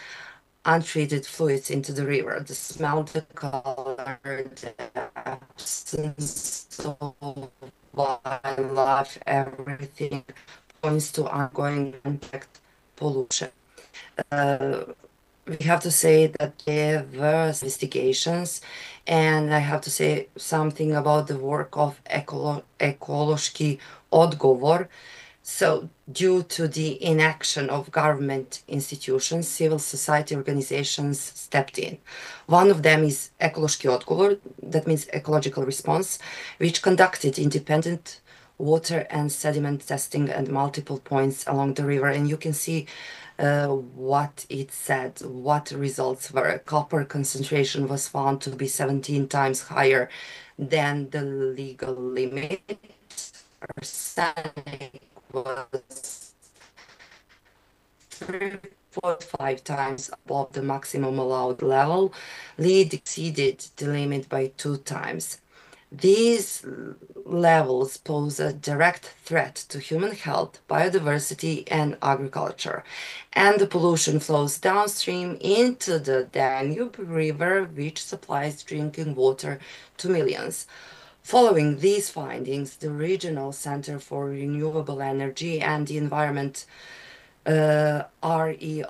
untreated fluids into the river. The smell, the color, the absence of wildlife, everything points to ongoing impact pollution. We have to say that there were investigations, and I have to say something about the work of Ekološki odgovor. So, due to the inaction of government institutions, civil society organizations stepped in. One of them is Ekološki odgovor, that means ecological response, which conducted independent water and sediment testing at multiple points along the river. And you can see what it said, what results were. Copper concentration was found to be 17 times higher than the legal limit. Arsenic was 3.5 times above the maximum allowed level. Lead exceeded the limit by 2 times. These levels pose a direct threat to human health, biodiversity, and agriculture. And the pollution flows downstream into the Danube River, which supplies drinking water to millions. Following these findings, the Regional Center for Renewable Energy and the Environment, RERI,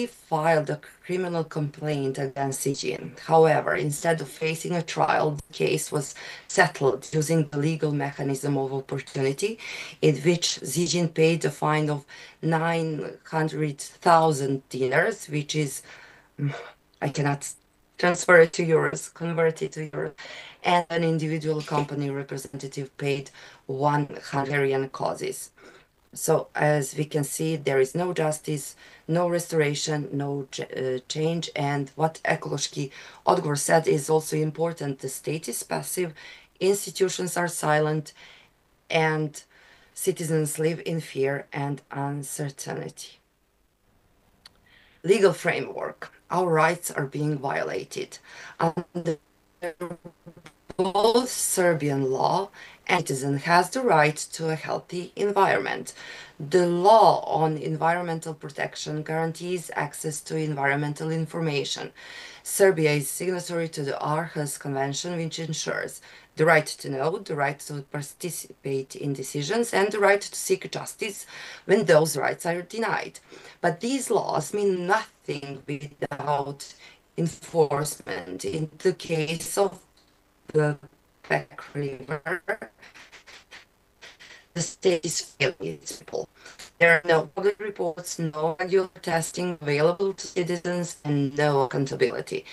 filed a criminal complaint against Zijin. However, instead of facing a trial, the case was settled using the legal mechanism of opportunity, in which Zijin paid a fine of 900,000 dinars, which is, I cannot transfer it to euros, convert it to euros, and an individual company representative paid 1 Hungarian causes. So as we can see, there is no justice, no restoration, no change. And what Ekološki odgovor said is also important. The state is passive, institutions are silent, and citizens live in fear and uncertainty. Legal framework. Our rights are being violated. Under both Serbian law and citizen has the right to a healthy environment. The law on environmental protection guarantees access to environmental information. Serbia is signatory to the Aarhus Convention, which ensures the right to know, the right to participate in decisions, and the right to seek justice when those rights are denied. But these laws mean nothing without enforcement. In the case of the Pek River, the state is failing its people. There are no public reports, no regular testing available to citizens, and no accountability.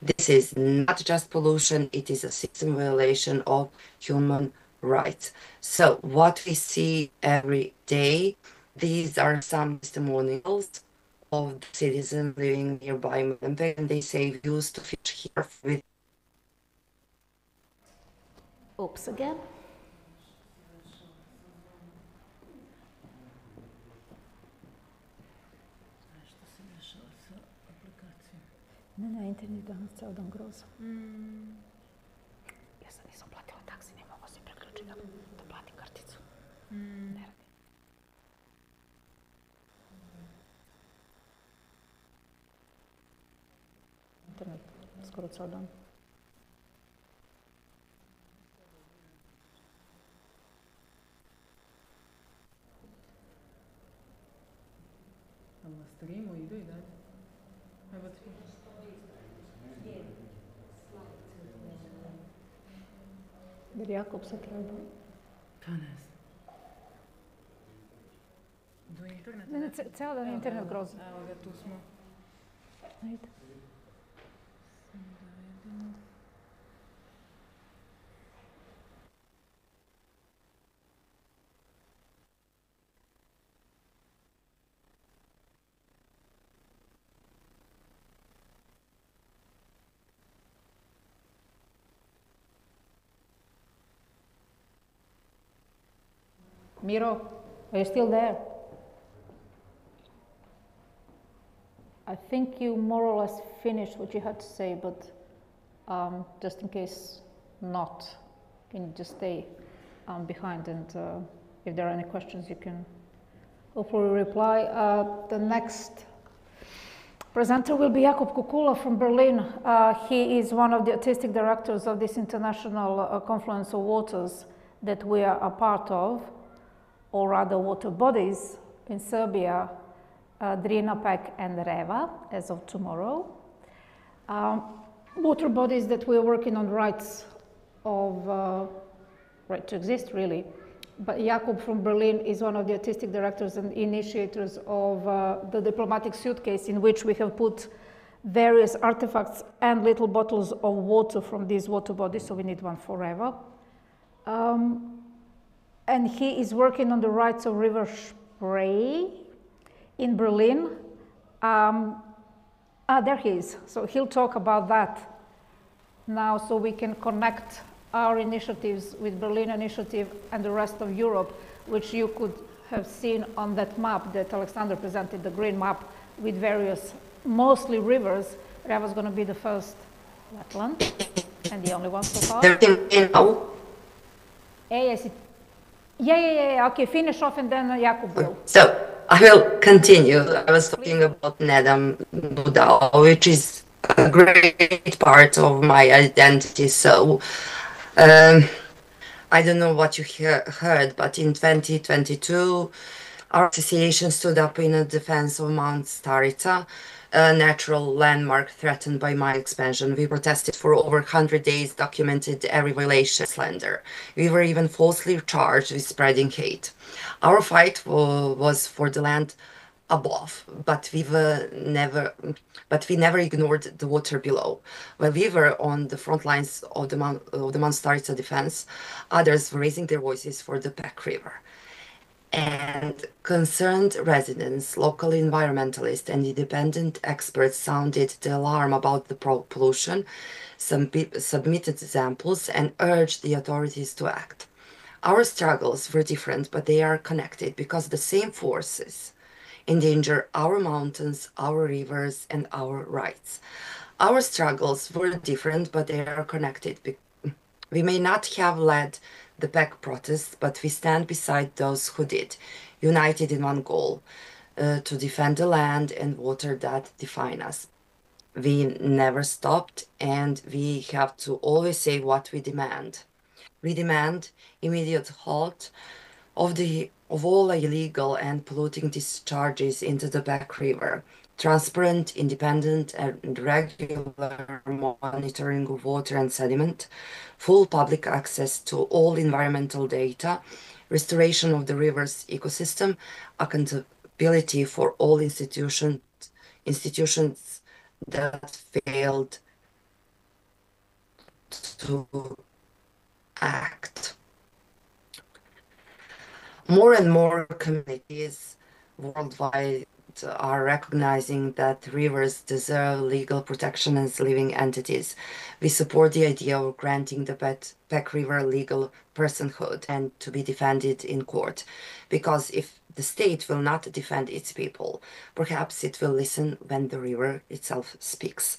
This is not just pollution, it is a system violation of human rights. So what we see every day, these are some testimonials of citizens living nearby Molenbeek, and they say we used to fish here with. Oops, again. Ne, internet danas ceo dan groza. Ja sad nisam platila taksi, ne mogu se priključiti da platim karticu. Ne radi. Internet skoro ceo dan. Na streamu ide i dalje? Evo ti. Jer Jakob se treba. Pa ne znam. Do interneta? Ne, ceo dan internet grozno. Evo ga, tu smo. Ajde. Miro, are you still there? I think you more or less finished what you had to say, but just in case not, can you just stay behind, and if there are any questions you can hopefully reply. The next presenter will be Jakob Kukula from Berlin. He is one of the artistic directors of this international confluence of waters that we are a part of, or rather water bodies in Serbia, Drina, Pek, and Reva, as of tomorrow. Water bodies that we are working on rights of, right to exist, really. But Jakob from Berlin is one of the artistic directors and initiators of the diplomatic suitcase, in which we have put various artifacts and little bottles of water from these water bodies, so we need one forever. And he is working on the rights of River Spree in Berlin. There he is. So he'll talk about that now, so we can connect our initiatives with Berlin Initiative and the rest of Europe, which you could have seen on that map that Aleksandra presented, the green map with various, mostly rivers. Reva's going to be the first wetland and the only one so far. Yes, yeah. Okay, finish off and then Jakob will. So I will continue. I was talking about Nedam Buddha, which is a great part of my identity. So I don't know what you heard, but in 2022, our association stood up in a defense of Mount Starica, a natural landmark threatened by mine expansion. We protested for over 100 days, documented every violation, slander. We were even falsely charged with spreading hate. Our fight was for the land above, but we never ignored the water below. While we were on the front lines of the Mount Starica defense, others were raising their voices for the Pek River. And concerned residents, local environmentalists, and independent experts sounded the alarm about the pollution, submitted examples, and urged the authorities to act. Our struggles were different, but they are connected because the same forces endanger our mountains, our rivers, and our rights. Our struggles were different, but they are connected. We may not have led the Pek protests, but we stand beside those who did, united in one goal, to defend the land and water that define us. We never stopped, and we have to always say what we demand. We demand immediate halt of all illegal and polluting discharges into the Pek River, transparent, independent, and regular monitoring of water and sediment, full public access to all environmental data, restoration of the river's ecosystem, accountability for all institutions that failed to act. More and more communities worldwide are recognizing that rivers deserve legal protection as living entities. We support the idea of granting the Pek River legal personhood and to be defended in court, because if the state will not defend its people, perhaps it will listen when the river itself speaks.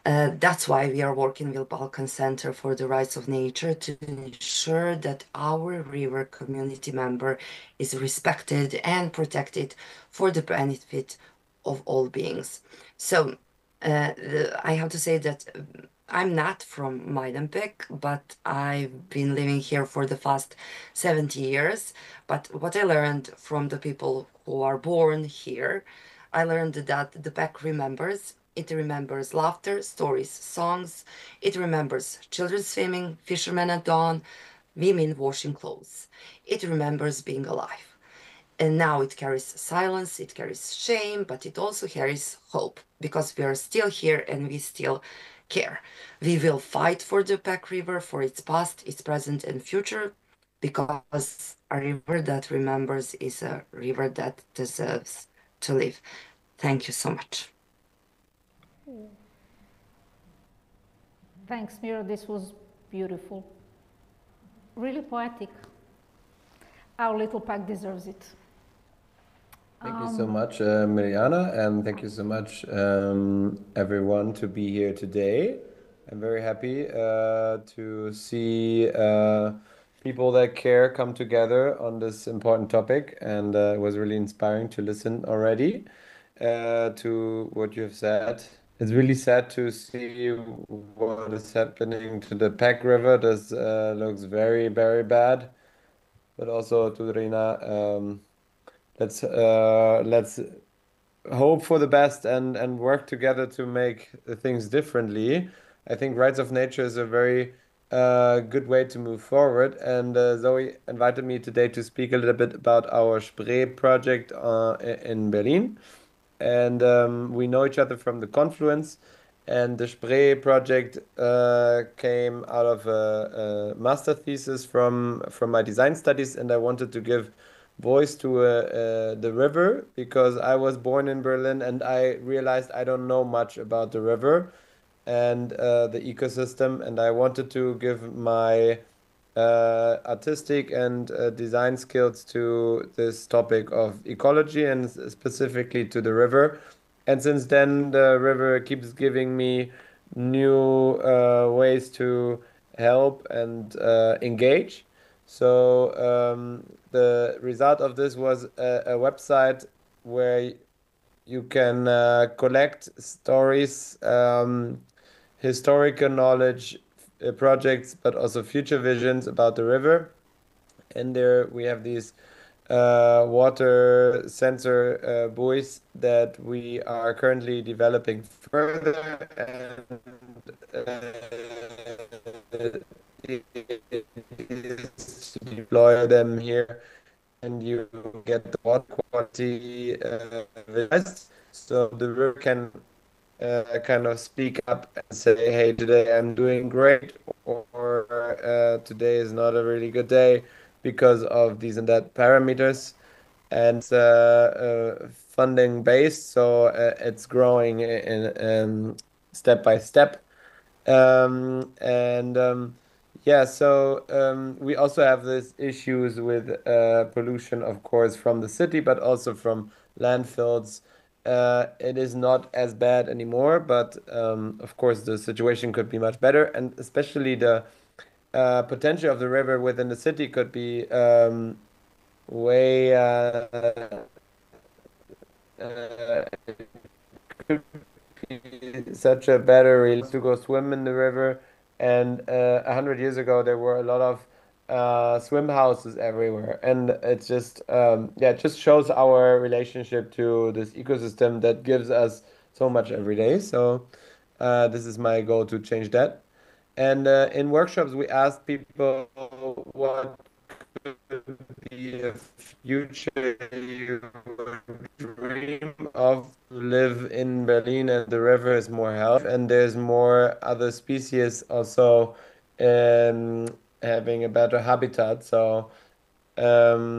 That's why we are working with Balkan Center for the Rights of Nature to ensure that our river community member is respected and protected for the benefit of all beings. So I have to say that I'm not from Majdanpek, but I've been living here for the past 70 years. But what I learned from the people who are born here, I learned that the Pek remembers. It remembers laughter, stories, songs. It remembers children swimming, fishermen at dawn, women washing clothes. It remembers being alive. And now it carries silence, it carries shame, but it also carries hope, because we are still here and we still care. We will fight for the Peck River, for its past, its present, and future, because a river that remembers is a river that deserves to live. Thank you so much. Thanks, Mira. This was beautiful. Really poetic. Our little pack deserves it. Thank you so much, Mirjana, and thank you so much, everyone, to be here today. I'm very happy to see people that care come together on this important topic, and it was really inspiring to listen already to what you have said. It's really sad to see what is happening to the Peck River. This looks very, very bad. But also to Rina, let's hope for the best and work together to make things differently. I think rights of nature is a very good way to move forward. And Zoe invited me today to speak a little bit about our Spree project in Berlin. And we know each other from the Confluence. And the Spree project came out of a master thesis from my design studies, and I wanted to give voice to the river, because I was born in Berlin and I realized I don't know much about the river and the ecosystem, and I wanted to give my artistic and design skills to this topic of ecology and specifically to the river. And since then, the river keeps giving me new ways to help and engage. So the result of this was a website where you can collect stories, historical knowledge, projects, but also future visions about the river. And there we have these water sensor buoys that we are currently developing further, and is to deploy them here, and you get the water quality visualized, so the river can kind of speak up and say, hey, today I'm doing great, or today is not a really good day because of these and that parameters. And funding based, so it's growing in step by step. Yeah, so we also have these issues with pollution, of course, from the city, but also from landfills. It is not as bad anymore, but of course the situation could be much better, and especially the potential of the river within the city could be way could be such a better release to go swim in the river. And 100 years ago, there were a lot of swim houses everywhere, and it's just yeah, it just shows our relationship to this ecosystem that gives us so much every day. So this is my goal to change that. And in workshops, we asked people what could be a future you dream of to live in Berlin, and the river is more health, and there's more other species also having a better habitat. So a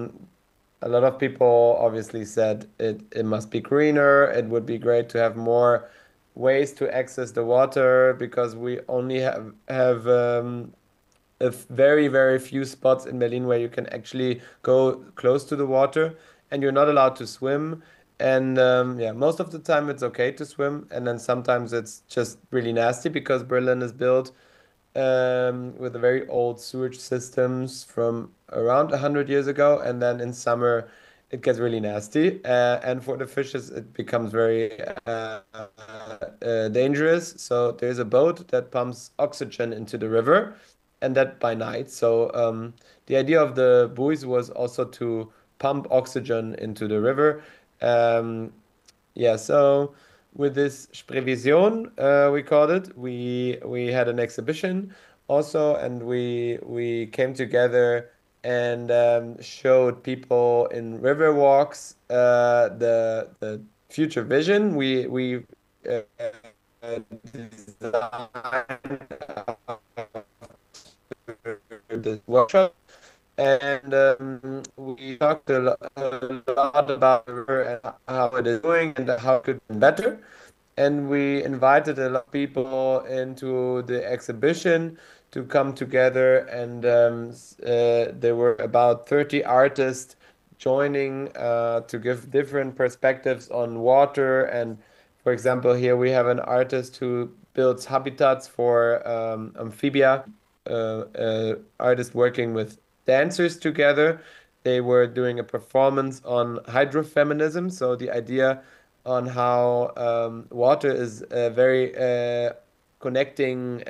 lot of people obviously said it must be greener. It would be great to have more ways to access the water, because we only have a very, very few spots in Berlin where you can actually go close to the water, and you're not allowed to swim. And yeah, most of the time it's okay to swim, and then sometimes it's just really nasty because Berlin is built with very old sewage systems from around 100 years ago, and then in summer it gets really nasty, and for the fishes it becomes very dangerous. So there's a boat that pumps oxygen into the river, and that by night. So the idea of the buoys was also to pump oxygen into the river. Yeah, so with this Spreevision, we called it, we had an exhibition also, and we came together and showed people in river walks the future vision. We designed this workshop, and we talked a lot about the river and how it is doing and how it could be better. And we invited a lot of people into the exhibition to come together, and there were about 30 artists joining to give different perspectives on water. And for example, here we have an artist who builds habitats for amphibia, artist working with dancers together. They were doing a performance on hydrofeminism, so the idea on how water is a very connecting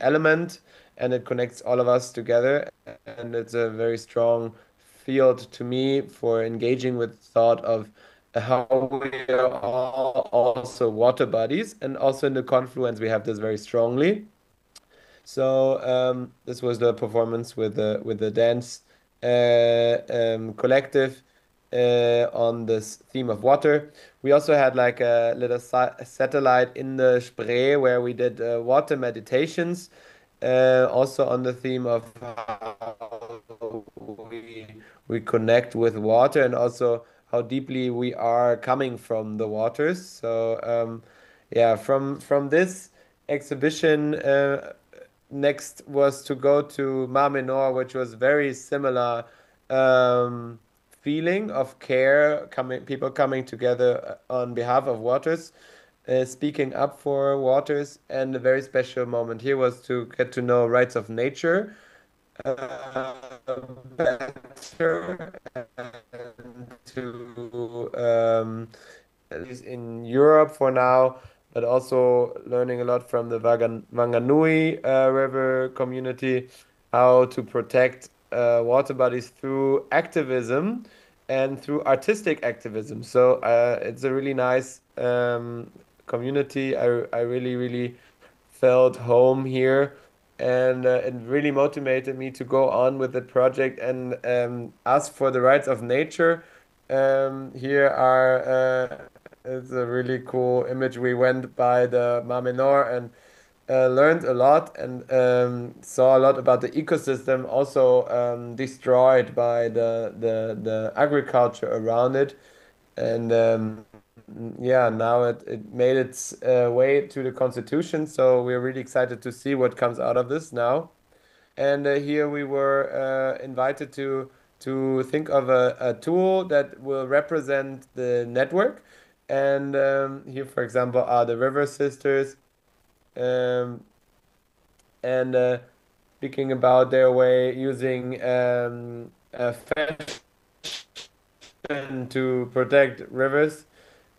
element, and it connects all of us together, and it's a very strong field to me for engaging with thought of how we are all also water bodies, and also in the confluence we have this very strongly. So this was the performance with the dance collective on this theme of water. We also had like a little satellite in the Spree where we did water meditations, also on the theme of how we connect with water, and also how deeply we are coming from the waters. So yeah, from this exhibition, next was to go to Mar Menor, which was very similar feeling of care, people coming together on behalf of waters, speaking up for waters. And a very special moment here was to get to know rights of nature better, and to at least in Europe for now, but also learning a lot from the Wanganui River community, how to protect water bodies through activism and through artistic activism. So it's a really nice community. I really felt home here, and it really motivated me to go on with the project and ask for the rights of nature. Here are it's a really cool image. We went by the Mar Menor and learned a lot, and saw a lot about the ecosystem, also destroyed by the agriculture around it. And yeah, now it made its way to the Constitution, so we're really excited to see what comes out of this now. And here we were invited to think of a tool that will represent the network. And here, for example, are the River Sisters, and speaking about their way using fashion to protect rivers.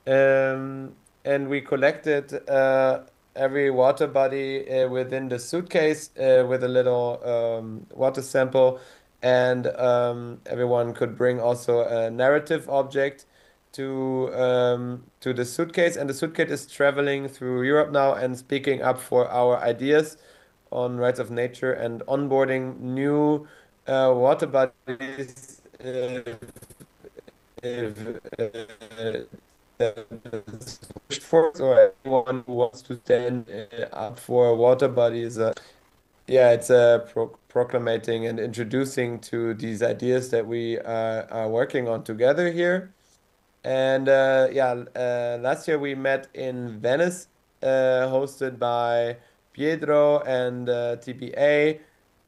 And we collected every water body within the suitcase with a little water sample, and everyone could bring also a narrative object to the suitcase, and the suitcase is traveling through Europe now and speaking up for our ideas on rights of nature and onboarding new water bodies. For or anyone who wants to stand up for water bodies. Yeah, it's proclamating and introducing to these ideas that we are working on together here. And yeah, last year we met in Venice, hosted by Pietro and TBA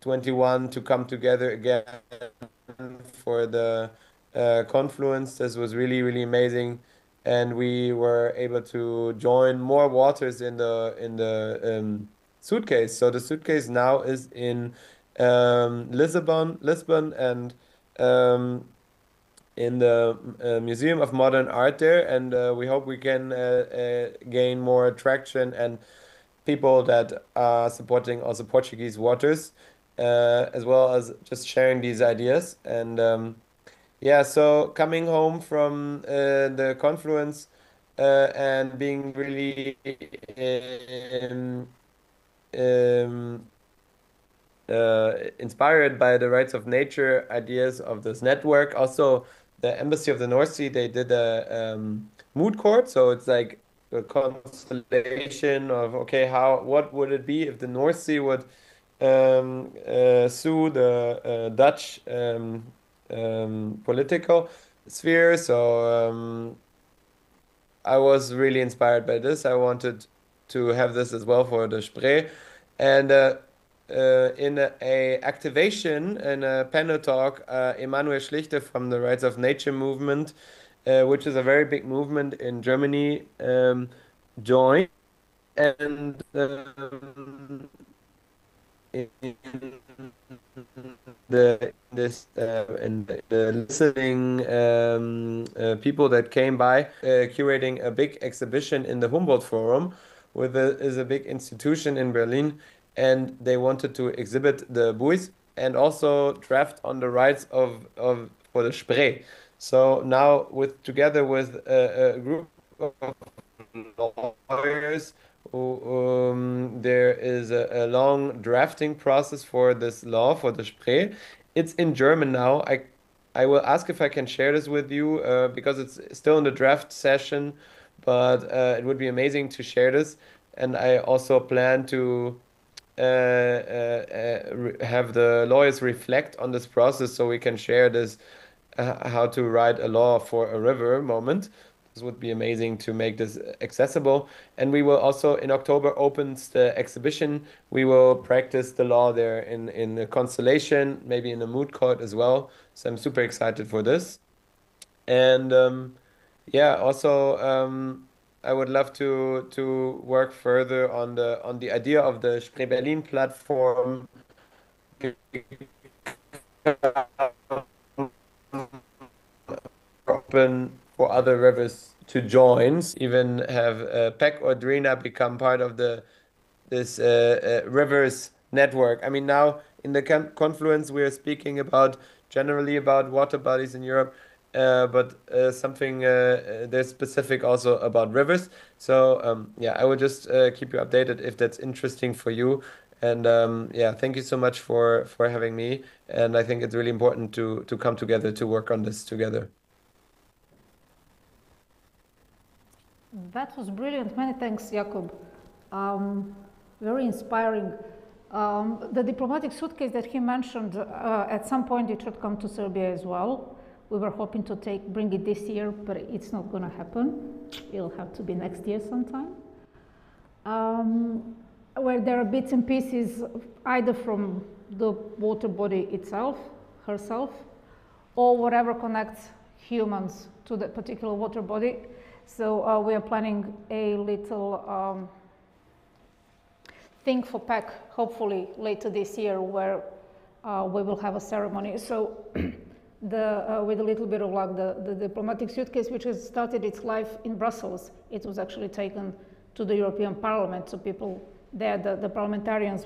21 to come together again for the confluence. This was really amazing, and we were able to join more waters in the suitcase. So the suitcase now is in Lisbon, and in the Museum of Modern Art there, and we hope we can gain more traction and people that are supporting also Portuguese waters, as well as just sharing these ideas. And yeah, so coming home from the confluence and being really inspired by the rights of nature ideas of this network. Also, the Embassy of the North Sea, they did a moot court, so it's like a constellation of, okay, what would it be if the North Sea would sue the Dutch political sphere. So I was really inspired by this. I wanted to have this as well for the Spree. And in a activation, in a panel talk, Emanuel Schlichter from the Rights of Nature movement, which is a very big movement in Germany, joined. And in the listening people that came by, curating a big exhibition in the Humboldt Forum, is a big institution in Berlin, and they wanted to exhibit the buoys and also draft on the rights for the Spree. So now, together with a group of lawyers, there is a long drafting process for this law for the Spree. It's in German now. I will ask if I can share this with you because it's still in the draft session, but it would be amazing to share this. And I also plan to have the lawyers reflect on this process so we can share this, how to write a law for a river moment. This would be amazing to make this accessible. And we will also, in October, opens the exhibition. We will practice the law there in a constellation, maybe in a moot court as well. So I'm super excited for this. And yeah, also I would love to work further on the idea of the Spree Berlin platform. Open for other rivers to join, even have PEC or Drina become part of this rivers network. I mean, now in the confluence we are speaking generally about water bodies in Europe, but something there's specific also about rivers. So yeah, I will just keep you updated if that's interesting for you. And yeah, thank you so much for having me. And I think it's really important to come together to work on this together. That was brilliant. Many thanks, Jakob. Very inspiring. The diplomatic suitcase that he mentioned, at some point it should come to Serbia as well. We were hoping to bring it this year, but it's not going to happen. It'll have to be next year sometime. Where there are bits and pieces either from the water body herself, or whatever connects humans to that particular water body. So we are planning a little thing for PEC, hopefully later this year, where we will have a ceremony. So with a little bit of luck, the diplomatic suitcase, which has started its life in Brussels, it was actually taken to the European Parliament. So people there, the parliamentarians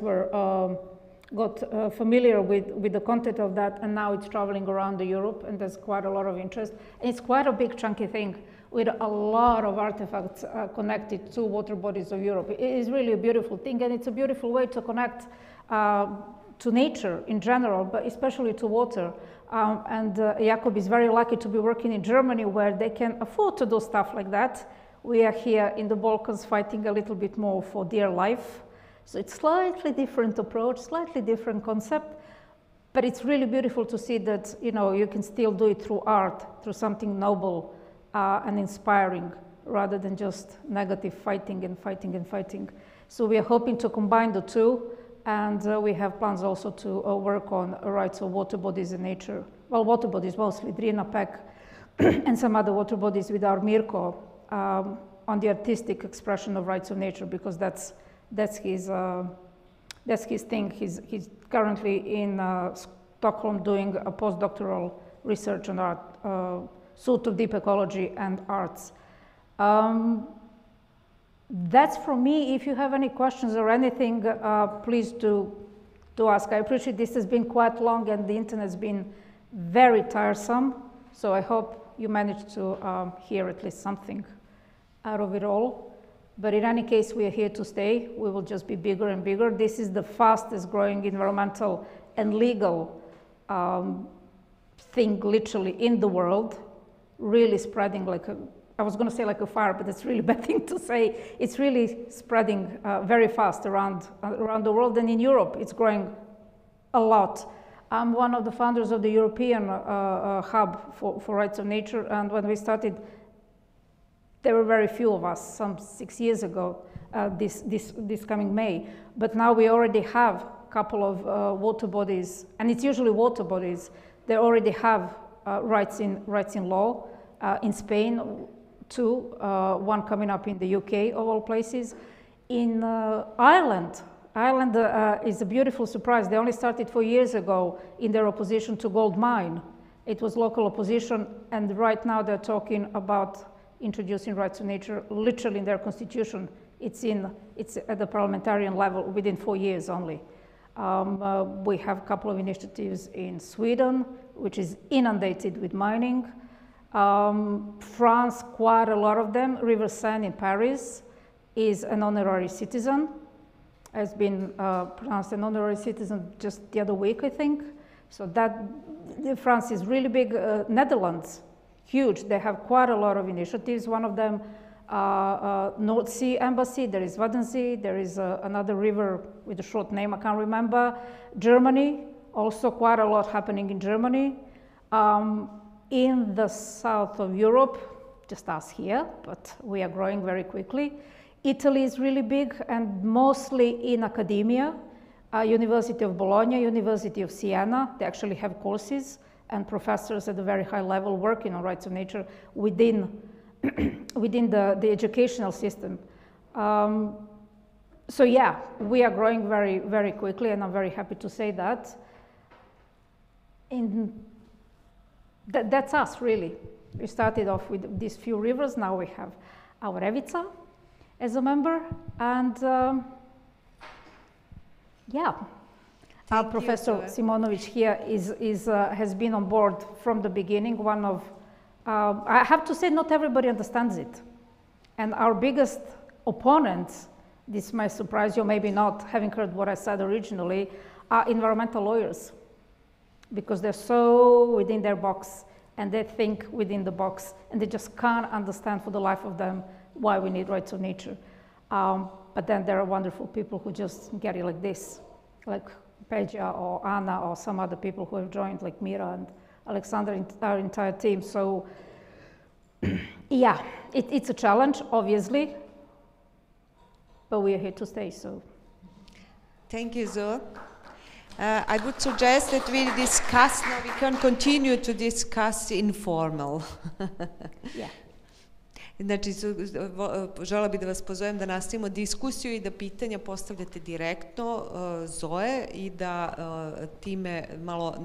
got familiar with the content of that, and now it's traveling around Europe, and there's quite a lot of interest. And it's quite a big chunky thing with a lot of artifacts connected to water bodies of Europe. It is really a beautiful thing, and it's a beautiful way to connect to nature in general, but especially to water. And Jakob is very lucky to be working in Germany, where they can afford to do stuff like that. We are here in the Balkans fighting a little bit more for dear life. So it's slightly different approach, slightly different concept, but it's really beautiful to see that, you know, you can still do it through art, through something noble and inspiring, rather than just negative fighting and fighting and fighting. So we are hoping to combine the two, and we have plans also to work on rights of water bodies in nature. Well, water bodies mostly, Drina, PEC, and some other water bodies with our Mirko on the artistic expression of rights of nature, because that's his thing. He's currently in Stockholm doing a postdoctoral research on art, suit of deep ecology and arts. That's from me. If you have any questions or anything, please do ask. I appreciate this has been quite long and the internet's been very tiresome, so I hope you managed to hear at least something out of it all. But in any case, we are here to stay. We will just be bigger and bigger. This is the fastest growing environmental and legal thing literally in the world, really spreading like I was going to say like a fire, but it's really a bad thing to say. It's really spreading very fast around the world, and in Europe, it's growing a lot. I'm one of the founders of the European Hub for Rights of Nature, and when we started, there were very few of us, some 6 years ago, this coming May. But now we already have a couple of water bodies, and it's usually water bodies. They already have rights in law in Spain, two, one coming up in the UK, of all places. In Ireland is a beautiful surprise. They only started 4 years ago in their opposition to gold mine. It was local opposition, and right now they're talking about introducing rights of nature literally in their constitution. It's at the parliamentarian level within 4 years only. We have a couple of initiatives in Sweden, which is inundated with mining. France, quite a lot of them. River Seine in Paris is an honorary citizen, has been pronounced an honorary citizen just the other week, I think. So that France is really big. Netherlands, huge. They have quite a lot of initiatives. One of them, North Sea Embassy. There is Wadensee. There is another river with a short name I can't remember. Germany, also quite a lot happening in Germany. In the south of Europe, just us here, but we are growing very quickly. Italy is really big and mostly in academia. University of Bologna, University of Siena, they actually have courses and professors at a very high level working on rights of nature within the educational system. So yeah, we are growing very, very quickly, and I'm very happy to say that. That's us, really. We started off with these few rivers. Now we have our Revica as a member, and yeah. Our Professor Simonovic here has been on board from the beginning. One of, I have to say, not everybody understands it. And our biggest opponents, this might surprise you, maybe not, having heard what I said originally, are environmental lawyers, because they're so within their box and they think within the box, and they just can't understand for the life of them why we need rights of nature. But then there are wonderful people who just get it like this, like Peja or Anna or some other people who have joined, like Mira and Aleksandra, our entire team. So yeah, it's a challenge, obviously, but we are here to stay, so. Thank you, Zoe. I would suggest that we discuss, now we can continue to discuss informal. Yeah. Znači, želela bih da vas pozovem da nastavimo diskusiju i da pitanja postavljate direktno Zoe i da time malo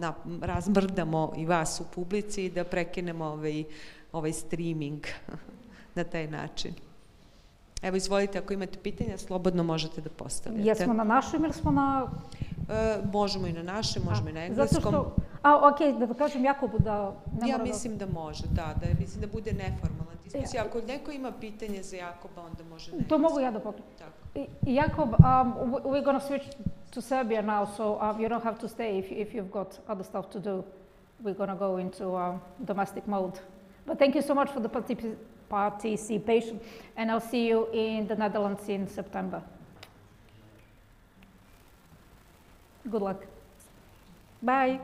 razmrdamo i vas u publici i da prekinemo ovaj streaming na taj način. Evo, izvolite, ako imate pitanja, slobodno možete da postavljate. Jesmo na našem ili smo na... Možemo i na našem, možemo i na engleskom. Zato što... okej, da kažem Jakobu da... Ja mislim da može, mislim da bude neformalna diskusija. Ako neko ima pitanje za Jakoba, onda može na engleskom. To mogu ja da pokrenem. Jakob, we're going to switch to Serbia now, so you don't have to stay if you've got other stuff to do. We're going to go into domestic mode. But thank you so much for the participation, and I'll see you in the Netherlands in September. Good luck. Bye.